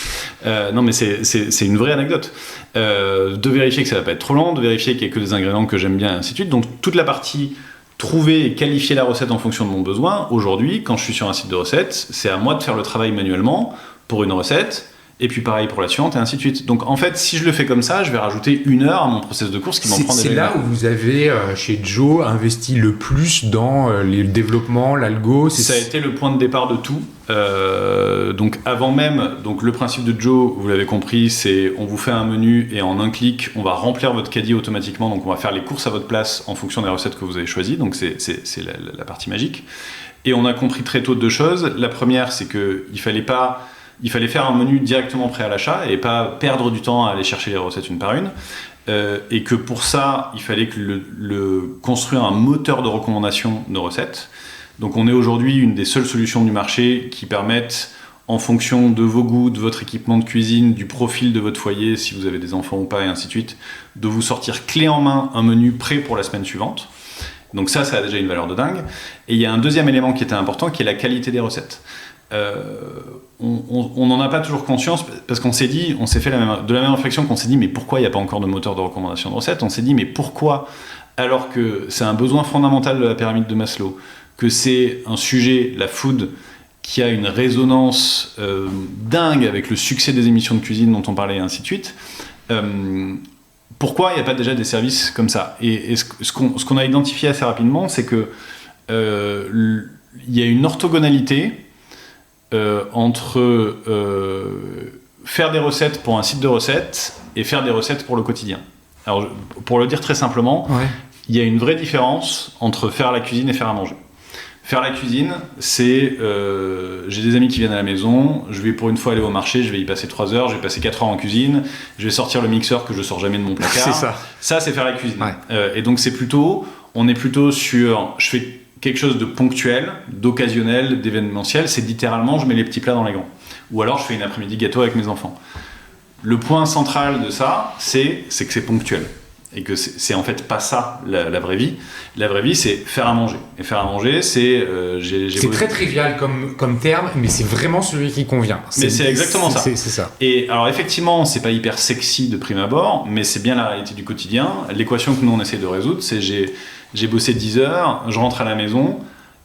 Non, mais c'est une vraie anecdote. De vérifier que ça va pas être trop long, de vérifier qu'il y a que des ingrédients que j'aime bien, et ainsi de suite. Donc, toute la partie trouver et qualifier la recette en fonction de mon besoin, aujourd'hui, quand je suis sur un site de recettes, c'est à moi de faire le travail manuellement pour une recette, et puis pareil pour la suivante, et ainsi de suite. Donc en fait, si je le fais comme ça, je vais rajouter 1 heure à mon process de course qui m'en prend déjà. C'est là où vous avez, chez Joe, investi le plus dans le développement, l'algo. Ça a été le point de départ de tout. Donc avant même, le principe de Joe, vous l'avez compris, c'est on vous fait un menu et en un clic, on va remplir votre caddie automatiquement. Donc on va faire les courses à votre place en fonction des recettes que vous avez choisies. Donc c'est la partie magique. Et on a compris très tôt 2 choses. La première, c'est qu'il fallait faire un menu directement prêt à l'achat et pas perdre du temps à aller chercher les recettes une par une. Et que pour ça, il fallait construire un moteur de recommandation de recettes. Donc on est aujourd'hui une des seules solutions du marché qui permettent, en fonction de vos goûts, de votre équipement de cuisine, du profil de votre foyer, si vous avez des enfants ou pas, et ainsi de suite, de vous sortir clé en main un menu prêt pour la semaine suivante. Donc ça a déjà une valeur de dingue. Et il y a un deuxième élément qui était important, qui est la qualité des recettes. On n'en a pas toujours conscience, parce qu'on s'est dit, on s'est fait de la même réflexion qu'on s'est dit, mais pourquoi il n'y a pas encore de moteur de recommandation de recettes ? On s'est dit, mais pourquoi, alors que c'est un besoin fondamental de la pyramide de Maslow, que c'est un sujet, la food, qui a une résonance dingue avec le succès des émissions de cuisine dont on parlait et ainsi de suite, pourquoi il n'y a pas déjà des services comme ça ? Et ce qu'on a identifié assez rapidement, c'est que il y a une orthogonalité entre faire des recettes pour un site de recettes et faire des recettes pour le quotidien. Alors, pour le dire très simplement, il y a une vraie différence entre faire la cuisine et faire à manger. Faire la cuisine, c'est j'ai des amis qui viennent à la maison, je vais pour une fois aller au marché, je vais y passer 3 heures, je vais passer 4 heures en cuisine, je vais sortir le mixeur que je sors jamais de mon placard. C'est ça. Ça, c'est faire la cuisine. Et donc on est plutôt sur, je fais quelque chose de ponctuel, d'occasionnel, d'événementiel, c'est littéralement je mets les petits plats dans les grands. Ou alors je fais une après-midi gâteau avec mes enfants. Le point central de ça, c'est que c'est ponctuel. Et que c'est en fait pas ça la vraie vie. La vraie vie, c'est faire à manger. Et faire à manger, c'est... c'est très trivial comme terme, mais c'est vraiment celui qui convient. Mais c'est exactement ça. C'est ça. Et alors effectivement, c'est pas hyper sexy de prime abord, mais c'est bien la réalité du quotidien. L'équation que nous, on essaie de résoudre, c'est j'ai bossé 10 heures, je rentre à la maison,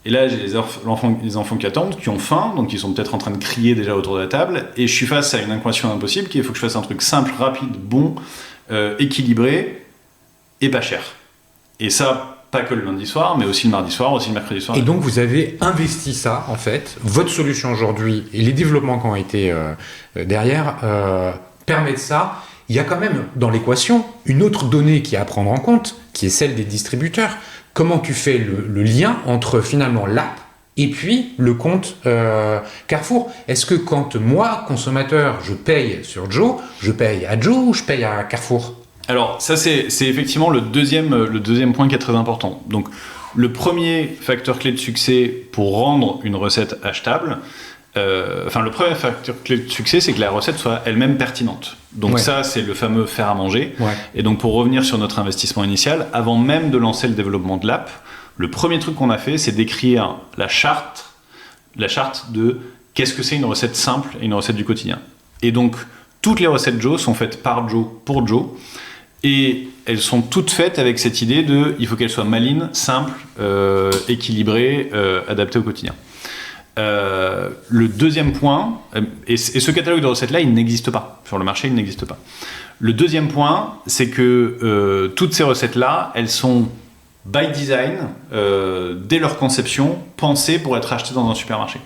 et là, j'ai les enfants qui attendent, qui ont faim, donc ils sont peut-être en train de crier déjà autour de la table, et je suis face à une équation impossible, qu'il faut que je fasse un truc simple, rapide, bon, équilibré, et pas cher. Et ça, pas que le lundi soir, mais aussi le mardi soir, aussi le mercredi soir. Et donc vous avez investi ça, en fait. Votre solution aujourd'hui, et les développements qui ont été derrière, permettent ça. Il y a quand même, dans l'équation, une autre donnée qui est à prendre en compte, qui est celle des distributeurs. Comment tu fais le lien entre, finalement, l'app et puis le compte Carrefour? Est-ce que quand moi, consommateur, je paye sur Joe, je paye à Joe ou je paye à Carrefour? Alors ça, c'est effectivement le deuxième point qui est très important. Donc le premier facteur clé de succès pour rendre une recette achetable, le premier facteur clé de succès, c'est que la recette soit elle-même pertinente. Donc ça, c'est le fameux faire à manger. Et donc pour revenir sur notre investissement initial, avant même de lancer le développement de l'app, le premier truc qu'on a fait, c'est d'écrire la charte de qu'est-ce que c'est une recette simple et une recette du quotidien. Et donc toutes les recettes Joe sont faites par Joe pour Joe. Et elles sont toutes faites avec cette idée il faut qu'elles soient malines, simples, équilibrées, adaptées au quotidien. Le deuxième point, et ce catalogue de recettes-là, il n'existe pas. Sur le marché, il n'existe pas. Le deuxième point, c'est que toutes ces recettes-là, elles sont, by design, dès leur conception, pensées pour être achetées dans un supermarché.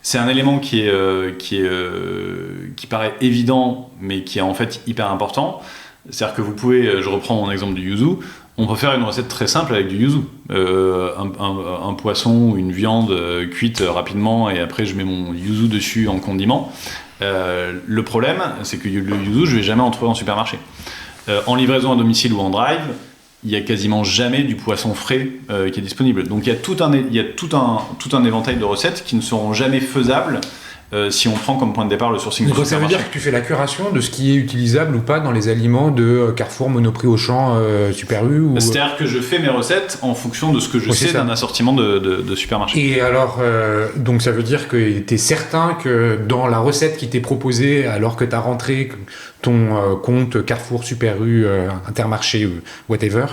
C'est un élément qui paraît évident, mais qui est en fait hyper important. C'est-à-dire que vous pouvez, je reprends mon exemple du yuzu, on peut faire une recette très simple avec du yuzu. Un poisson ou une viande cuite rapidement et après je mets mon yuzu dessus en condiment. Le problème, c'est que le yuzu, je ne vais jamais en trouver en supermarché. En livraison à domicile ou en drive, il n'y a quasiment jamais du poisson frais qui est disponible. Donc il y a tout un éventail de recettes qui ne seront jamais faisables si on prend comme point de départ le sourcing du supermarché. Ça veut dire que tu fais la curation de ce qui est utilisable ou pas dans les aliments de Carrefour, Monoprix, Auchan, Super U ou... C'est-à-dire que je fais mes recettes en fonction de ce que je sais d'un assortiment de supermarché. Et alors, donc ça veut dire que tu es certain que dans la recette qui t'est proposée, alors que tu as rentré ton compte Carrefour, Super U, Intermarché, whatever,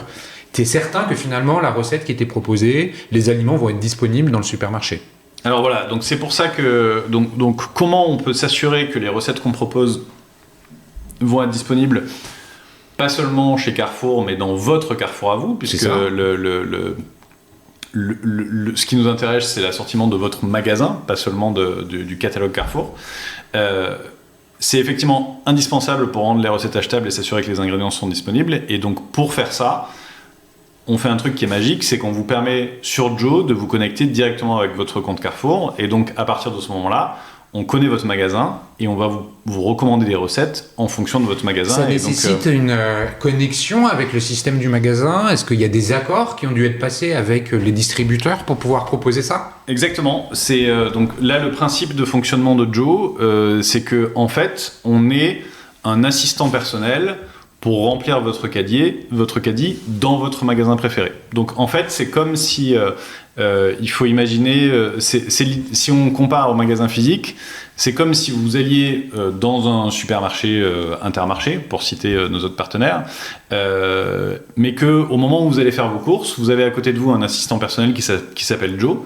tu es certain que finalement la recette qui était proposée, les aliments vont être disponibles dans le supermarché? Alors voilà, donc c'est pour ça que donc comment on peut s'assurer que les recettes qu'on propose vont être disponibles pas seulement chez Carrefour, mais dans votre Carrefour à vous, puisque ce qui nous intéresse, c'est l'assortiment de votre magasin, pas seulement du catalogue Carrefour. C'est effectivement indispensable pour rendre les recettes achetables et s'assurer que les ingrédients sont disponibles. Et donc pour faire ça, on fait un truc qui est magique, c'est qu'on vous permet sur Joe de vous connecter directement avec votre compte Carrefour, et donc à partir de ce moment-là, on connaît votre magasin et on va vous recommander des recettes en fonction de votre magasin. Ça nécessite une connexion avec le système du magasin. Est-ce qu'il y a des accords qui ont dû être passés avec les distributeurs pour pouvoir proposer ça ? Exactement. C'est donc là le principe de fonctionnement de Joe, c'est que en fait, on est un assistant personnel pour remplir votre caddie dans votre magasin préféré. Donc en fait, c'est comme si il faut imaginer, si on compare au magasin physique, c'est comme si vous alliez dans un supermarché Intermarché, pour citer nos autres partenaires, mais qu'au moment où vous allez faire vos courses, vous avez à côté de vous un assistant personnel qui s'appelle Joe,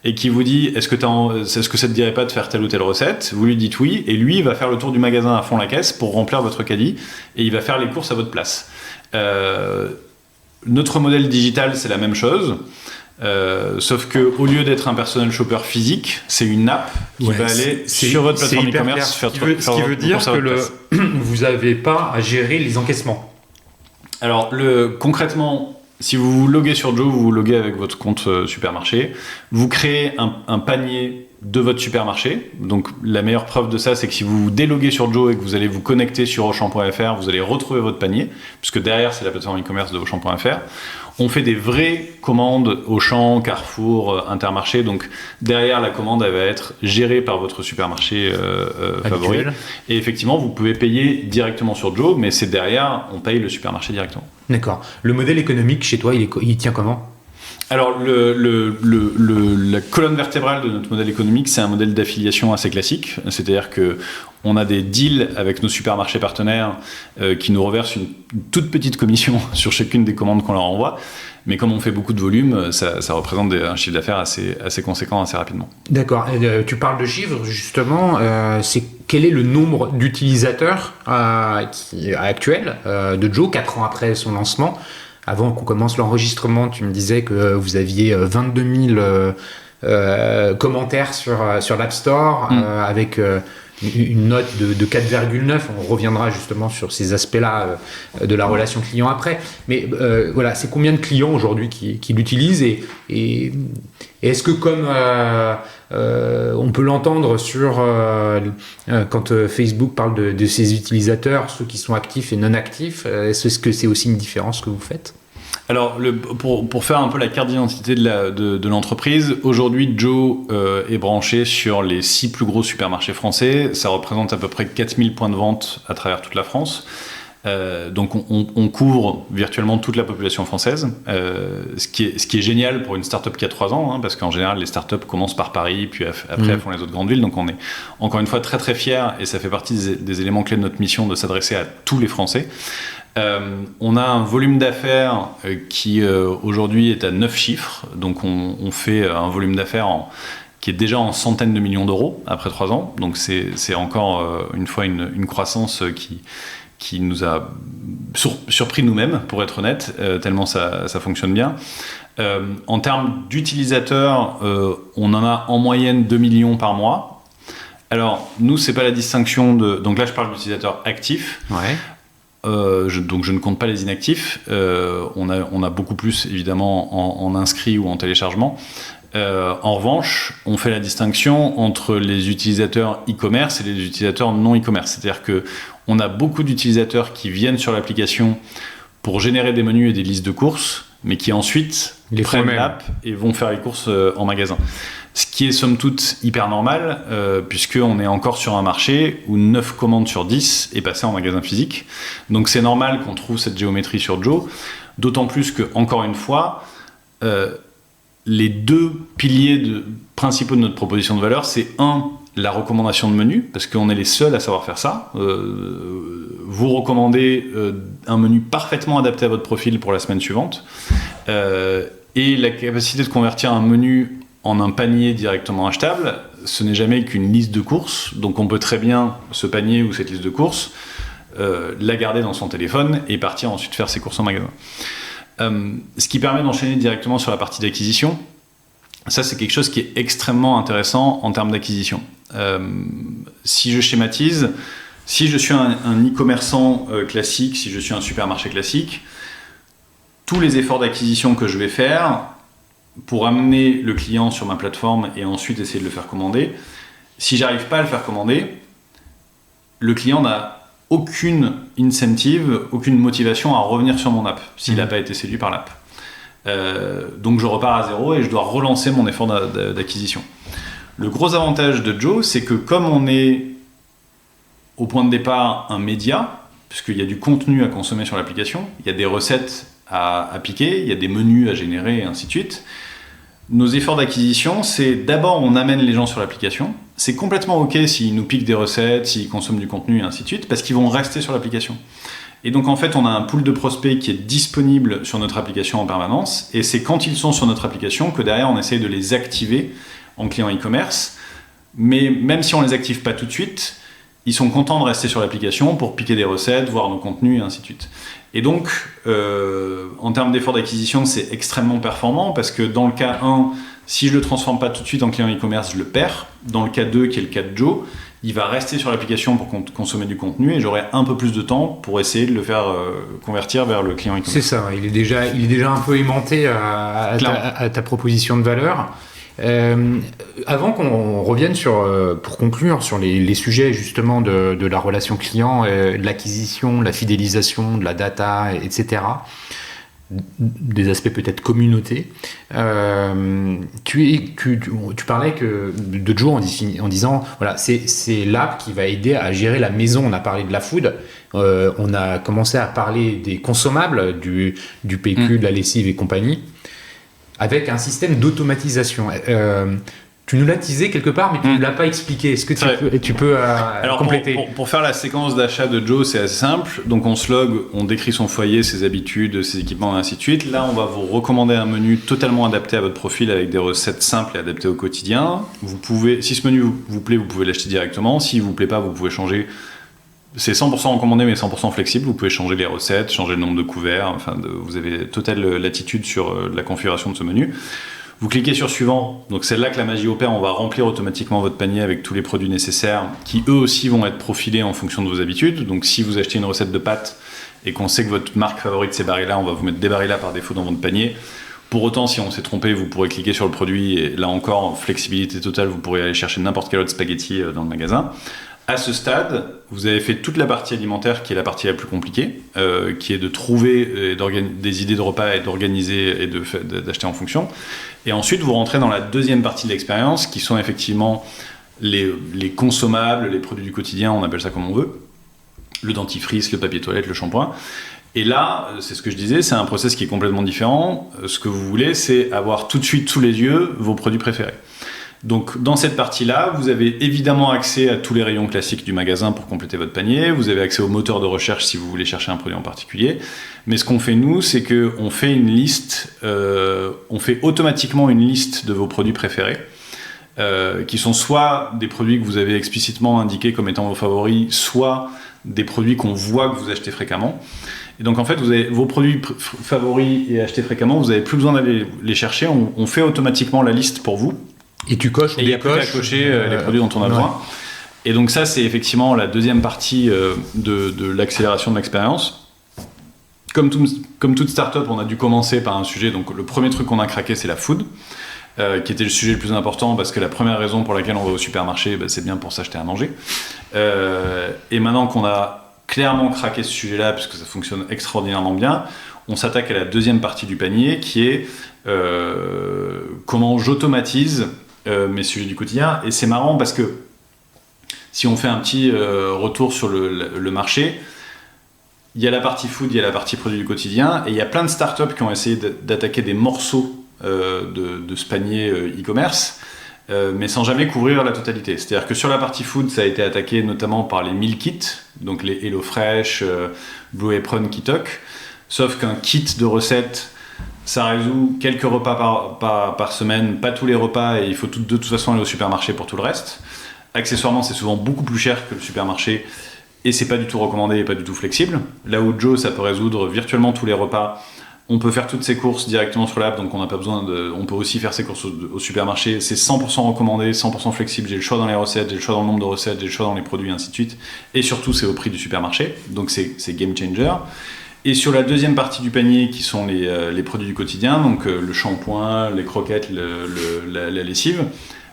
et qui vous dit est-ce que ça te dirait pas de faire telle ou telle recette ? Vous lui dites oui, et lui il va faire le tour du magasin à fond la caisse pour remplir votre caddie, et il va faire les courses à votre place. Notre modèle digital, c'est la même chose. Sauf que au lieu d'être un personal shopper physique, c'est une app qui va aller sur votre plateforme e-commerce faire ce qui veut dire que vous n'avez pas à gérer les encaissements. Alors concrètement, si vous vous loguez sur Joe, vous vous loguez avec votre compte supermarché, vous créez un panier de votre supermarché. Donc la meilleure preuve de ça, c'est que si vous vous déloguez sur Joe et que vous allez vous connecter sur Auchan.fr, vous allez retrouver votre panier, puisque derrière c'est la plateforme e-commerce de Auchan.fr. On fait des vraies commandes Auchan, Carrefour, Intermarché. Donc derrière, la commande elle va être gérée par votre supermarché favori. Et effectivement, vous pouvez payer directement sur Joe, mais c'est derrière, on paye le supermarché directement. D'accord. Le modèle économique chez toi, il tient comment ? Alors, la colonne vertébrale de notre modèle économique, c'est un modèle d'affiliation assez classique. C'est-à-dire qu'on a des deals avec nos supermarchés partenaires qui nous reversent une toute petite commission sur chacune des commandes qu'on leur envoie. Mais comme on fait beaucoup de volume, ça représente un chiffre d'affaires assez conséquent assez rapidement. D'accord. Tu parles de chiffres, justement. Quel est le nombre d'utilisateurs actuels de Joe, 4 ans après son lancement ? Avant qu'on commence l'enregistrement, tu me disais que vous aviez 22 000 commentaires sur l'App Store avec une note de 4,9. On reviendra justement sur ces aspects-là de la relation client après. Mais voilà, c'est combien de clients aujourd'hui qui l'utilisent et est-ce que comme on peut l'entendre quand Facebook parle de ses utilisateurs, ceux qui sont actifs et non actifs, est-ce que c'est aussi une différence que vous faites ? Alors, pour faire un peu la carte d'identité de l'entreprise, aujourd'hui, Joe est branché sur les 6 plus gros supermarchés français. Ça représente à peu près 4000 points de vente à travers toute la France. Donc, on couvre virtuellement toute la population française, ce qui est génial pour une start-up qui a 3 ans, parce qu'en général, les start-up commencent par Paris, puis après, elles font les autres grandes villes. Donc, on est encore une fois très, très fiers, et ça fait partie des éléments clés de notre mission de s'adresser à tous les Français. On a un volume d'affaires qui aujourd'hui est à 9 chiffres, donc on fait un volume d'affaires qui est déjà en centaines de millions d'euros après 3 ans, donc c'est encore une fois une croissance qui nous a surpris nous-mêmes, pour être honnête, tellement ça fonctionne bien. En termes d'utilisateurs, on en a en moyenne 2 millions par mois. Alors nous, c'est pas la distinction donc là je parle d'utilisateurs actifs. Ouais. Donc je ne compte pas les inactifs. On a beaucoup plus évidemment en inscrits ou en téléchargement. En revanche, on fait la distinction entre les utilisateurs e-commerce et les utilisateurs non e-commerce. C'est-à-dire qu'on a beaucoup d'utilisateurs qui viennent sur l'application pour générer des menus et des listes de courses, mais qui ensuite prennent l'app et vont faire les courses en magasin. Ce qui est somme toute hyper normal, puisqu'on est encore sur un marché où 9 commandes sur 10 est passé en magasin physique. Donc c'est normal qu'on trouve cette géométrie sur Joe, d'autant plus que, encore une fois, les 2 piliers principaux de notre proposition de valeur, c'est la recommandation de menu, parce qu'on est les seuls à savoir faire ça. Vous recommandez un menu parfaitement adapté à votre profil pour la semaine suivante, et la capacité de convertir un menu en un panier directement achetable, ce n'est jamais qu'une liste de courses, donc on peut très bien, ce panier ou cette liste de courses, la garder dans son téléphone et partir ensuite faire ses courses en magasin. Ce qui permet d'enchaîner directement sur la partie d'acquisition. Ça, c'est quelque chose qui est extrêmement intéressant en termes d'acquisition. Si je schématise, si je suis un e-commerçant classique, si je suis un supermarché classique, tous les efforts d'acquisition que je vais faire pour amener le client sur ma plateforme et ensuite essayer de le faire commander, Si j'arrive pas à le faire commander, le client n'a aucune incentive, aucune motivation à revenir sur mon app s'il n'a pas été séduit par l'app. Donc je repars à zéro et je dois relancer mon effort d'acquisition. Le gros avantage de Joe, c'est que comme on est au point de départ un média, puisqu'il y a du contenu à consommer sur l'application, il y a des recettes à piquer, il y a des menus à générer et ainsi de suite. Nos efforts d'acquisition, c'est d'abord on amène les gens sur l'application. C'est complètement OK s'ils nous piquent des recettes, s'ils consomment du contenu et ainsi de suite, parce qu'ils vont rester sur l'application. Et donc en fait, on a un pool de prospects qui est disponible sur notre application en permanence, et c'est quand ils sont sur notre application que derrière on essaye de les activer en client e-commerce. Mais même si on les active pas tout de suite, ils sont contents de rester sur l'application pour piquer des recettes, voir nos contenus et ainsi de suite. Et donc, en termes d'effort d'acquisition, c'est extrêmement performant parce que dans le cas 1, si je ne le transforme pas tout de suite en client e-commerce, je le perds. Dans le cas 2, qui est le cas de Joe, il va rester sur l'application pour consommer du contenu et j'aurai un peu plus de temps pour essayer de le faire convertir vers le client e-commerce. C'est ça, il est déjà un peu aimanté à ta proposition de valeur. Avant qu'on revienne pour conclure sur les sujets justement de la relation client, de l'acquisition, de la fidélisation, de la data, etc., des aspects peut-être communauté, tu parlais de Joe en disant voilà, c'est l'app qui va aider à gérer la maison. On a parlé de la food, on a commencé à parler des consommables, du PQ, de la lessive et compagnie, avec un système d'automatisation. Tu nous l'as teasé quelque part, mais tu ne l'as pas expliqué. Est-ce que tu peux Alors compléter? pour faire la séquence d'achat de Joe, c'est assez simple. Donc on se log, on décrit son foyer, ses habitudes, ses équipements, et ainsi de suite. Là, on va vous recommander un menu totalement adapté à votre profil avec des recettes simples et adaptées au quotidien. Vous pouvez, si ce menu vous plaît, vous pouvez l'acheter directement. S'il ne vous plaît pas, vous pouvez changer. C'est 100% recommandé, mais 100% flexible. Vous pouvez changer les recettes, changer le nombre de couverts. Vous avez totale latitude sur la configuration de ce menu. Vous cliquez sur suivant, donc c'est là que la magie opère, on va remplir automatiquement votre panier avec tous les produits nécessaires qui eux aussi vont être profilés en fonction de vos habitudes. Donc si vous achetez une recette de pâtes et qu'on sait que votre marque favorite c'est Barilla, on va vous mettre des Barilla par défaut dans votre panier. Pour autant, si on s'est trompé, vous pourrez cliquer sur le produit et là encore, flexibilité totale, vous pourrez aller chercher n'importe quel autre spaghetti dans le magasin. À ce stade, vous avez fait toute la partie alimentaire qui est la partie la plus compliquée, qui est de trouver des idées de repas et d'organiser et d'acheter en fonction. Et ensuite, vous rentrez dans la deuxième partie de l'expérience, qui sont effectivement les consommables, les produits du quotidien, on appelle ça comme on veut, le dentifrice, le papier toilette, le shampoing. Et là, c'est ce que je disais, c'est un process qui est complètement différent. Ce que vous voulez, c'est avoir tout de suite sous les yeux vos produits préférés. Donc dans cette partie-là, vous avez évidemment accès à tous les rayons classiques du magasin pour compléter votre panier, vous avez accès au moteur de recherche si vous voulez chercher un produit en particulier, mais ce qu'on fait nous, c'est qu'on fait une liste, on fait automatiquement une liste de vos produits préférés, qui sont soit des produits que vous avez explicitement indiqués comme étant vos favoris, soit des produits qu'on voit que vous achetez fréquemment. Et donc en fait, vous avez vos produits favoris et achetés fréquemment, vous n'avez plus besoin d'aller les chercher, on fait automatiquement la liste pour vous. Et tu coches ou il n'y a plus qu'à cocher les produits dont on a besoin. Et donc ça, c'est effectivement la deuxième partie de l'accélération de l'expérience. Comme toute start-up, on a dû commencer par un sujet. Donc le premier truc qu'on a craqué, c'est la food, qui était le sujet le plus important parce que la première raison pour laquelle on va au supermarché, c'est bien pour s'acheter à manger. Et maintenant qu'on a clairement craqué ce sujet-là, puisque ça fonctionne extraordinairement bien, on s'attaque à la deuxième partie du panier, qui est comment j'automatise mes sujets du quotidien. Et c'est marrant parce que si on fait un petit retour sur le marché, il y a la partie food, il y a la partie produits du quotidien, et il y a plein de startups qui ont essayé d'attaquer des morceaux de ce panier e-commerce, mais sans jamais couvrir la totalité. C'est-à-dire que sur la partie food, ça a été attaqué notamment par les meal kits, donc les HelloFresh, Blue Apron, Kitok, sauf qu'un kit de recettes, ça résout quelques repas par semaine, pas tous les repas, et il faut de toute façon aller au supermarché pour tout le reste. Accessoirement, c'est souvent beaucoup plus cher que le supermarché, et c'est pas du tout recommandé et pas du tout flexible. Là où Joe, ça peut résoudre virtuellement tous les repas. On peut faire toutes ses courses directement sur l'app, donc on n'a pas besoin on peut aussi faire ses courses au supermarché. C'est 100% recommandé, 100% flexible. J'ai le choix dans les recettes, j'ai le choix dans le nombre de recettes, j'ai le choix dans les produits, ainsi de suite. Et surtout, c'est au prix du supermarché, donc c'est game changer. Et sur la deuxième partie du panier, qui sont les produits du quotidien, donc le shampoing, les croquettes, la lessive,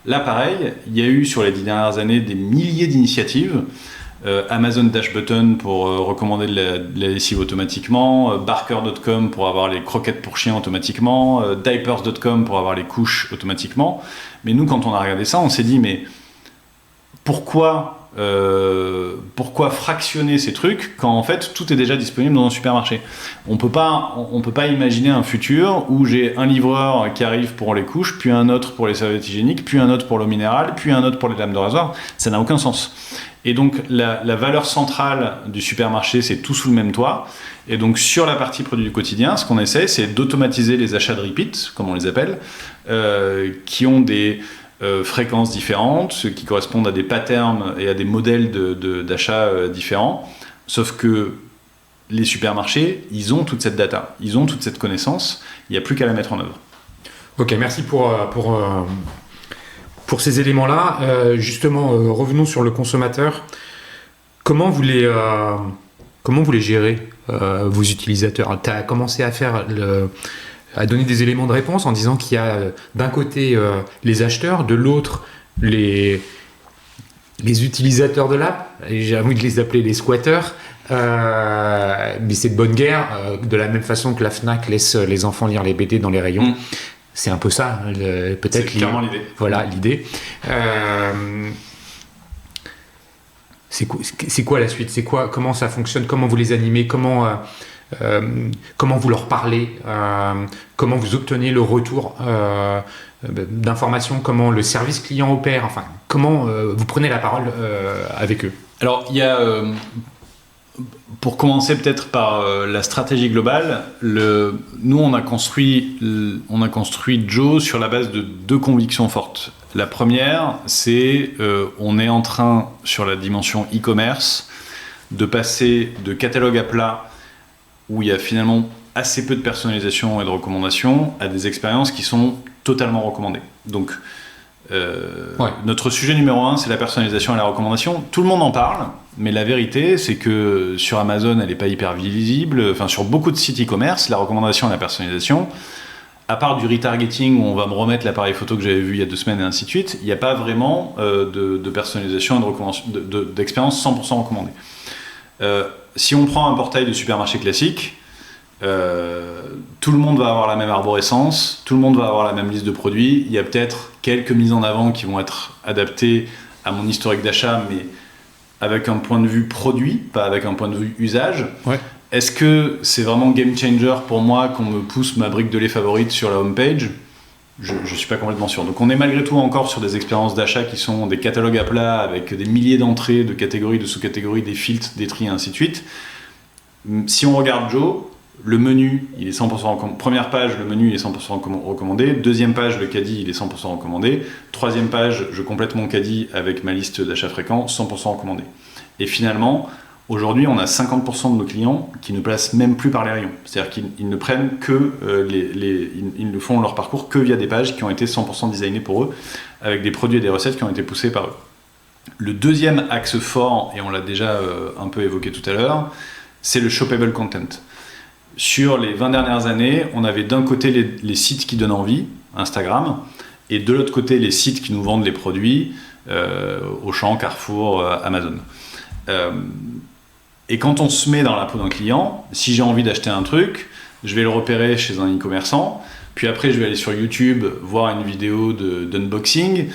Là, pareil, il y a eu sur les 10 dernières années des milliers d'initiatives. Amazon Dash Button pour recommander de la lessive automatiquement, Barker.com pour avoir les croquettes pour chiens automatiquement, Diapers.com pour avoir les couches automatiquement. Mais nous, quand on a regardé ça, on s'est dit, mais pourquoi fractionner ces trucs quand en fait tout est déjà disponible dans un supermarché? On peut pas imaginer un futur où j'ai un livreur qui arrive pour les couches, puis un autre pour les serviettes hygiéniques, puis un autre pour l'eau minérale, puis un autre pour les lames de rasoir. Ça n'a aucun sens. Et donc la valeur centrale du supermarché, c'est tout sous le même toit. Et donc sur la partie produits du quotidien, ce qu'on essaie, c'est d'automatiser les achats de repeat, comme on les appelle, qui ont des fréquences différentes, qui correspondent à des patterns et à des modèles d'achat différents. Sauf que les supermarchés, ils ont toute cette data, ils ont toute cette connaissance, il n'y a plus qu'à la mettre en œuvre. Ok, merci pour ces éléments-là. Justement, revenons sur le consommateur. Comment vous les gérez, vos utilisateurs? Tu as commencé à donner des éléments de réponse en disant qu'il y a d'un côté les acheteurs, de l'autre les utilisateurs de l'app, et j'ai envie de les appeler les squatteurs, mais c'est de bonne guerre, de la même façon que la Fnac laisse les enfants lire les BD dans les rayons. C'est un peu ça, peut-être. C'est clairement l'idée. Voilà, l'idée. C'est quoi la suite? Comment ça fonctionne? Comment vous les animez? Comment vous leur parlez? Comment vous obtenez le retour d'informations? Comment le service client opère? Enfin, comment vous prenez la parole avec eux? Alors, il y a... pour commencer peut-être par la stratégie globale, nous on a construit Joe sur la base de 2 convictions fortes. La première, c'est on est en train, sur la dimension e-commerce, de passer de catalogue à plat, où il y a finalement assez peu de personnalisation et de recommandations, à des expériences qui sont totalement recommandées. Donc, notre sujet numéro 1, c'est la personnalisation et la recommandation. Tout le monde en parle, mais la vérité, c'est que sur Amazon, elle n'est pas hyper visible. Enfin, sur beaucoup de sites e-commerce, la recommandation et la personnalisation, à part du retargeting où on va me remettre l'appareil photo que j'avais vu il y a 2 semaines et ainsi de suite, il n'y a pas vraiment de personnalisation et d'expérience 100% recommandée. Si on prend un portail de supermarché classique, tout le monde va avoir la même arborescence, tout le monde va avoir la même liste de produits. Il y a peut-être quelques mises en avant qui vont être adaptées à mon historique d'achat, mais avec un point de vue produit, pas avec un point de vue usage. Ouais. Est-ce que c'est vraiment game changer pour moi qu'on me pousse ma brique de lait favorite sur la homepage? Je ne suis pas complètement sûr. Donc on est malgré tout encore sur des expériences d'achat qui sont des catalogues à plat avec des milliers d'entrées, de catégories, de sous-catégories, des filtres, des tris, et ainsi de suite. Si on regarde Joe, le menu, il est 100% recommandé. Première page, le menu il est 100% recommandé. Deuxième page, le caddie, il est 100% recommandé. Troisième page, je complète mon caddie avec ma liste d'achats fréquents, 100% recommandé. Et finalement, aujourd'hui, on a 50% de nos clients qui ne passent même plus par les rayons. C'est-à-dire qu'ils ne prennent que ils ne font leur parcours que via des pages qui ont été 100% designées pour eux, avec des produits et des recettes qui ont été poussés par eux. Le deuxième axe fort, et on l'a déjà un peu évoqué tout à l'heure, c'est le shoppable content. Sur les 20 dernières années, on avait d'un côté les sites qui donnent envie, Instagram, et de l'autre côté les sites qui nous vendent les produits, Auchan, Carrefour, Amazon. Et quand on se met dans la peau d'un client, si j'ai envie d'acheter un truc, je vais le repérer chez un e-commerçant, puis après je vais aller sur YouTube voir une vidéo d'unboxing,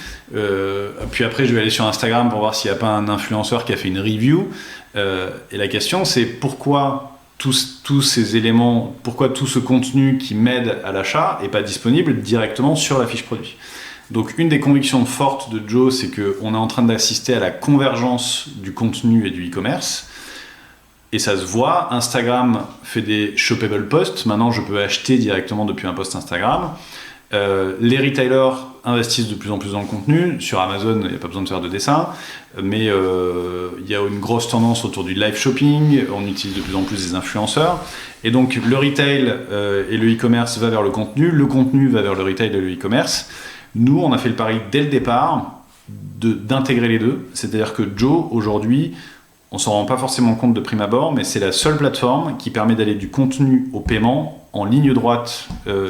puis après je vais aller sur Instagram pour voir s'il n'y a pas un influenceur qui a fait une review. Et la question c'est pourquoi tous ces éléments, pourquoi tout ce contenu qui m'aide à l'achat n'est pas disponible directement sur la fiche produit. Donc une des convictions fortes de Joe, c'est qu'on est en train d'assister à la convergence du contenu et du e-commerce. Et ça se voit, Instagram fait des shoppable posts, maintenant je peux acheter directement depuis un post Instagram. Les retailers investissent de plus en plus dans le contenu. Sur Amazon, il n'y a pas besoin de faire de dessin, mais il y a une grosse tendance autour du live shopping. On utilise de plus en plus des influenceurs. Et donc, le retail et le e-commerce va vers le contenu va vers le retail et le e-commerce. Nous, on a fait le pari dès le départ d'intégrer les deux. C'est-à-dire que Joe, aujourd'hui, on ne s'en rend pas forcément compte de prime abord, mais c'est la seule plateforme qui permet d'aller du contenu au paiement en ligne droite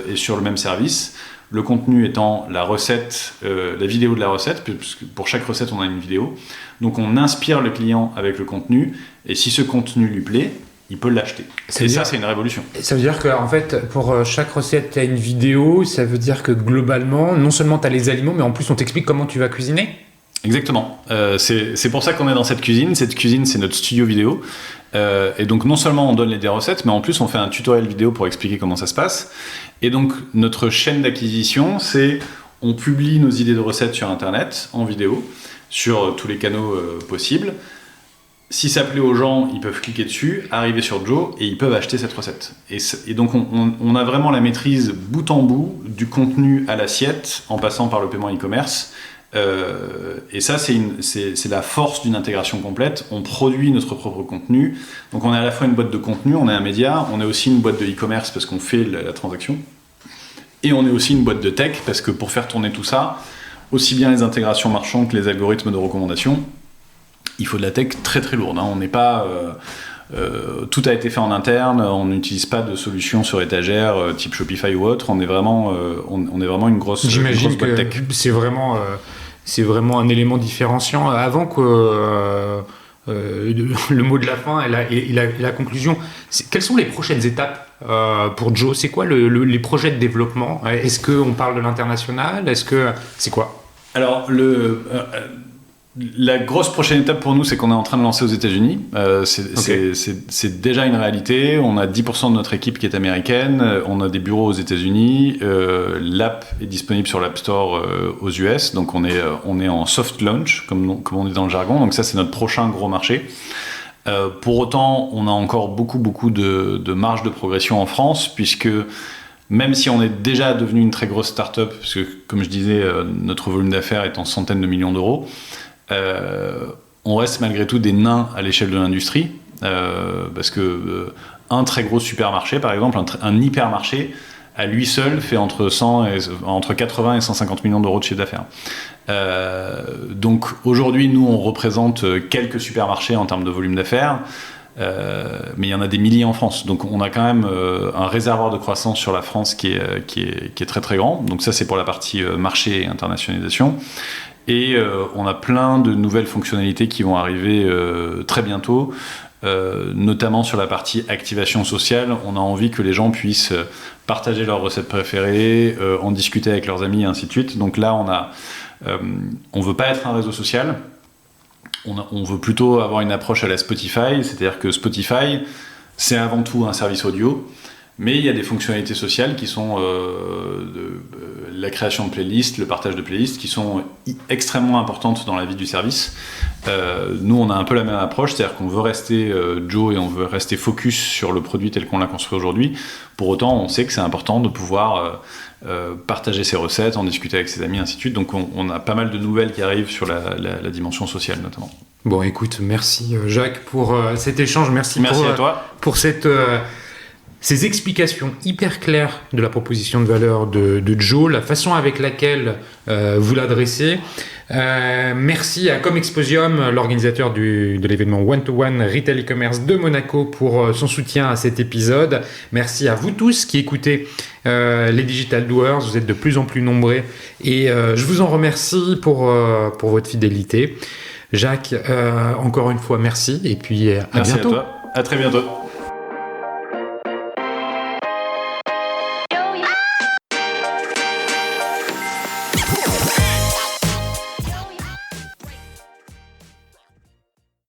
et sur le même service. le contenu étant la recette, la vidéo de la recette, puisque pour chaque recette on a une vidéo. Donc on inspire le client avec le contenu, et si ce contenu lui plaît, il peut l'acheter. Et ça, c'est une révolution. Ça veut dire qu'en fait, pour chaque recette, tu as une vidéo. Ça veut dire que globalement, non seulement tu as les aliments, mais en plus, on t'explique comment tu vas cuisiner. Exactement. C'est pour ça qu'on est dans cette cuisine. Cette cuisine, c'est notre studio vidéo. Et donc, non seulement on donne des recettes, mais en plus, on fait un tutoriel vidéo pour expliquer comment ça se passe. Et donc, notre chaîne d'acquisition, c'est on publie nos idées de recettes sur Internet, en vidéo, sur tous les canaux possibles. Si ça plaît aux gens, ils peuvent cliquer dessus, arriver sur Joe et ils peuvent acheter cette recette. Et donc on a vraiment la maîtrise bout en bout du contenu à l'assiette en passant par le paiement e-commerce. Et ça, c'est la force d'une intégration complète. On produit notre propre contenu. Donc on est à la fois une boîte de contenu, on est un média, on est aussi une boîte de e-commerce parce qu'on fait la transaction. Et on est aussi une boîte de tech parce que pour faire tourner tout ça, aussi bien les intégrations marchandes que les algorithmes de recommandation, il faut de la tech très très lourde. On n'est pas... tout a été fait en interne, on n'utilise pas de solutions sur étagère type Shopify ou autre. On est vraiment une grosse boîte tech. C'est vraiment un élément différenciant. Avant que le mot de la fin et la conclusion, quelles sont les prochaines étapes pour Joe? C'est quoi les projets de développement? Est-ce qu'on parle de l'international? C'est quoi? Alors, la grosse prochaine étape pour nous, c'est qu'on est en train de lancer aux États-Unis. C'est déjà une réalité. On a 10% de notre équipe qui est américaine. On a des bureaux aux États-Unis. L'app est disponible sur l'App Store aux US. Donc on est en soft launch, comme on dit dans le jargon. Donc ça, c'est notre prochain gros marché. Pour autant, on a encore beaucoup de marge de progression en France, puisque même si on est déjà devenu une très grosse start-up, parce que comme je disais, notre volume d'affaires est en centaines de millions d'euros, on reste malgré tout des nains à l'échelle de l'industrie, parce que un très gros supermarché, par exemple, un hypermarché, à lui seul fait entre 80 et 150 millions d'euros de chiffre d'affaires. Donc aujourd'hui, nous, on représente quelques supermarchés en termes de volume d'affaires, mais il y en a des milliers en France. Donc on a quand même un réservoir de croissance sur la France qui est très très grand. Donc ça, c'est pour la partie marché et internationalisation. Et on a plein de nouvelles fonctionnalités qui vont arriver très bientôt, notamment sur la partie activation sociale. On a envie que les gens puissent partager leurs recettes préférées, en discuter avec leurs amis et ainsi de suite. Donc là, on veut pas être un réseau social. On veut plutôt avoir une approche à la Spotify, c'est-à-dire que Spotify, c'est avant tout un service audio. Mais il y a des fonctionnalités sociales qui sont la création de playlists, le partage de playlists, qui sont extrêmement importantes dans la vie du service. Nous, on a un peu la même approche, c'est-à-dire qu'on veut rester Joe et on veut rester focus sur le produit tel qu'on l'a construit aujourd'hui. Pour autant, on sait que c'est important de pouvoir partager ses recettes, en discuter avec ses amis, ainsi de suite. Donc on a pas mal de nouvelles qui arrivent sur la dimension sociale notamment. Bon, écoute, merci Jacques pour cet échange. Merci à toi. Pour ces explications hyper claires de la proposition de valeur de Joe, la façon avec laquelle vous l'adressez. Merci à Comexposium, l'organisateur de l'événement One-to-One Retail e-commerce de Monaco, pour son soutien à cet épisode. Merci à vous tous qui écoutez les Digital Doers. Vous êtes de plus en plus nombreux et je vous en remercie pour votre fidélité. Jacques, encore une fois, merci et puis à bientôt. Merci à toi. À très bientôt.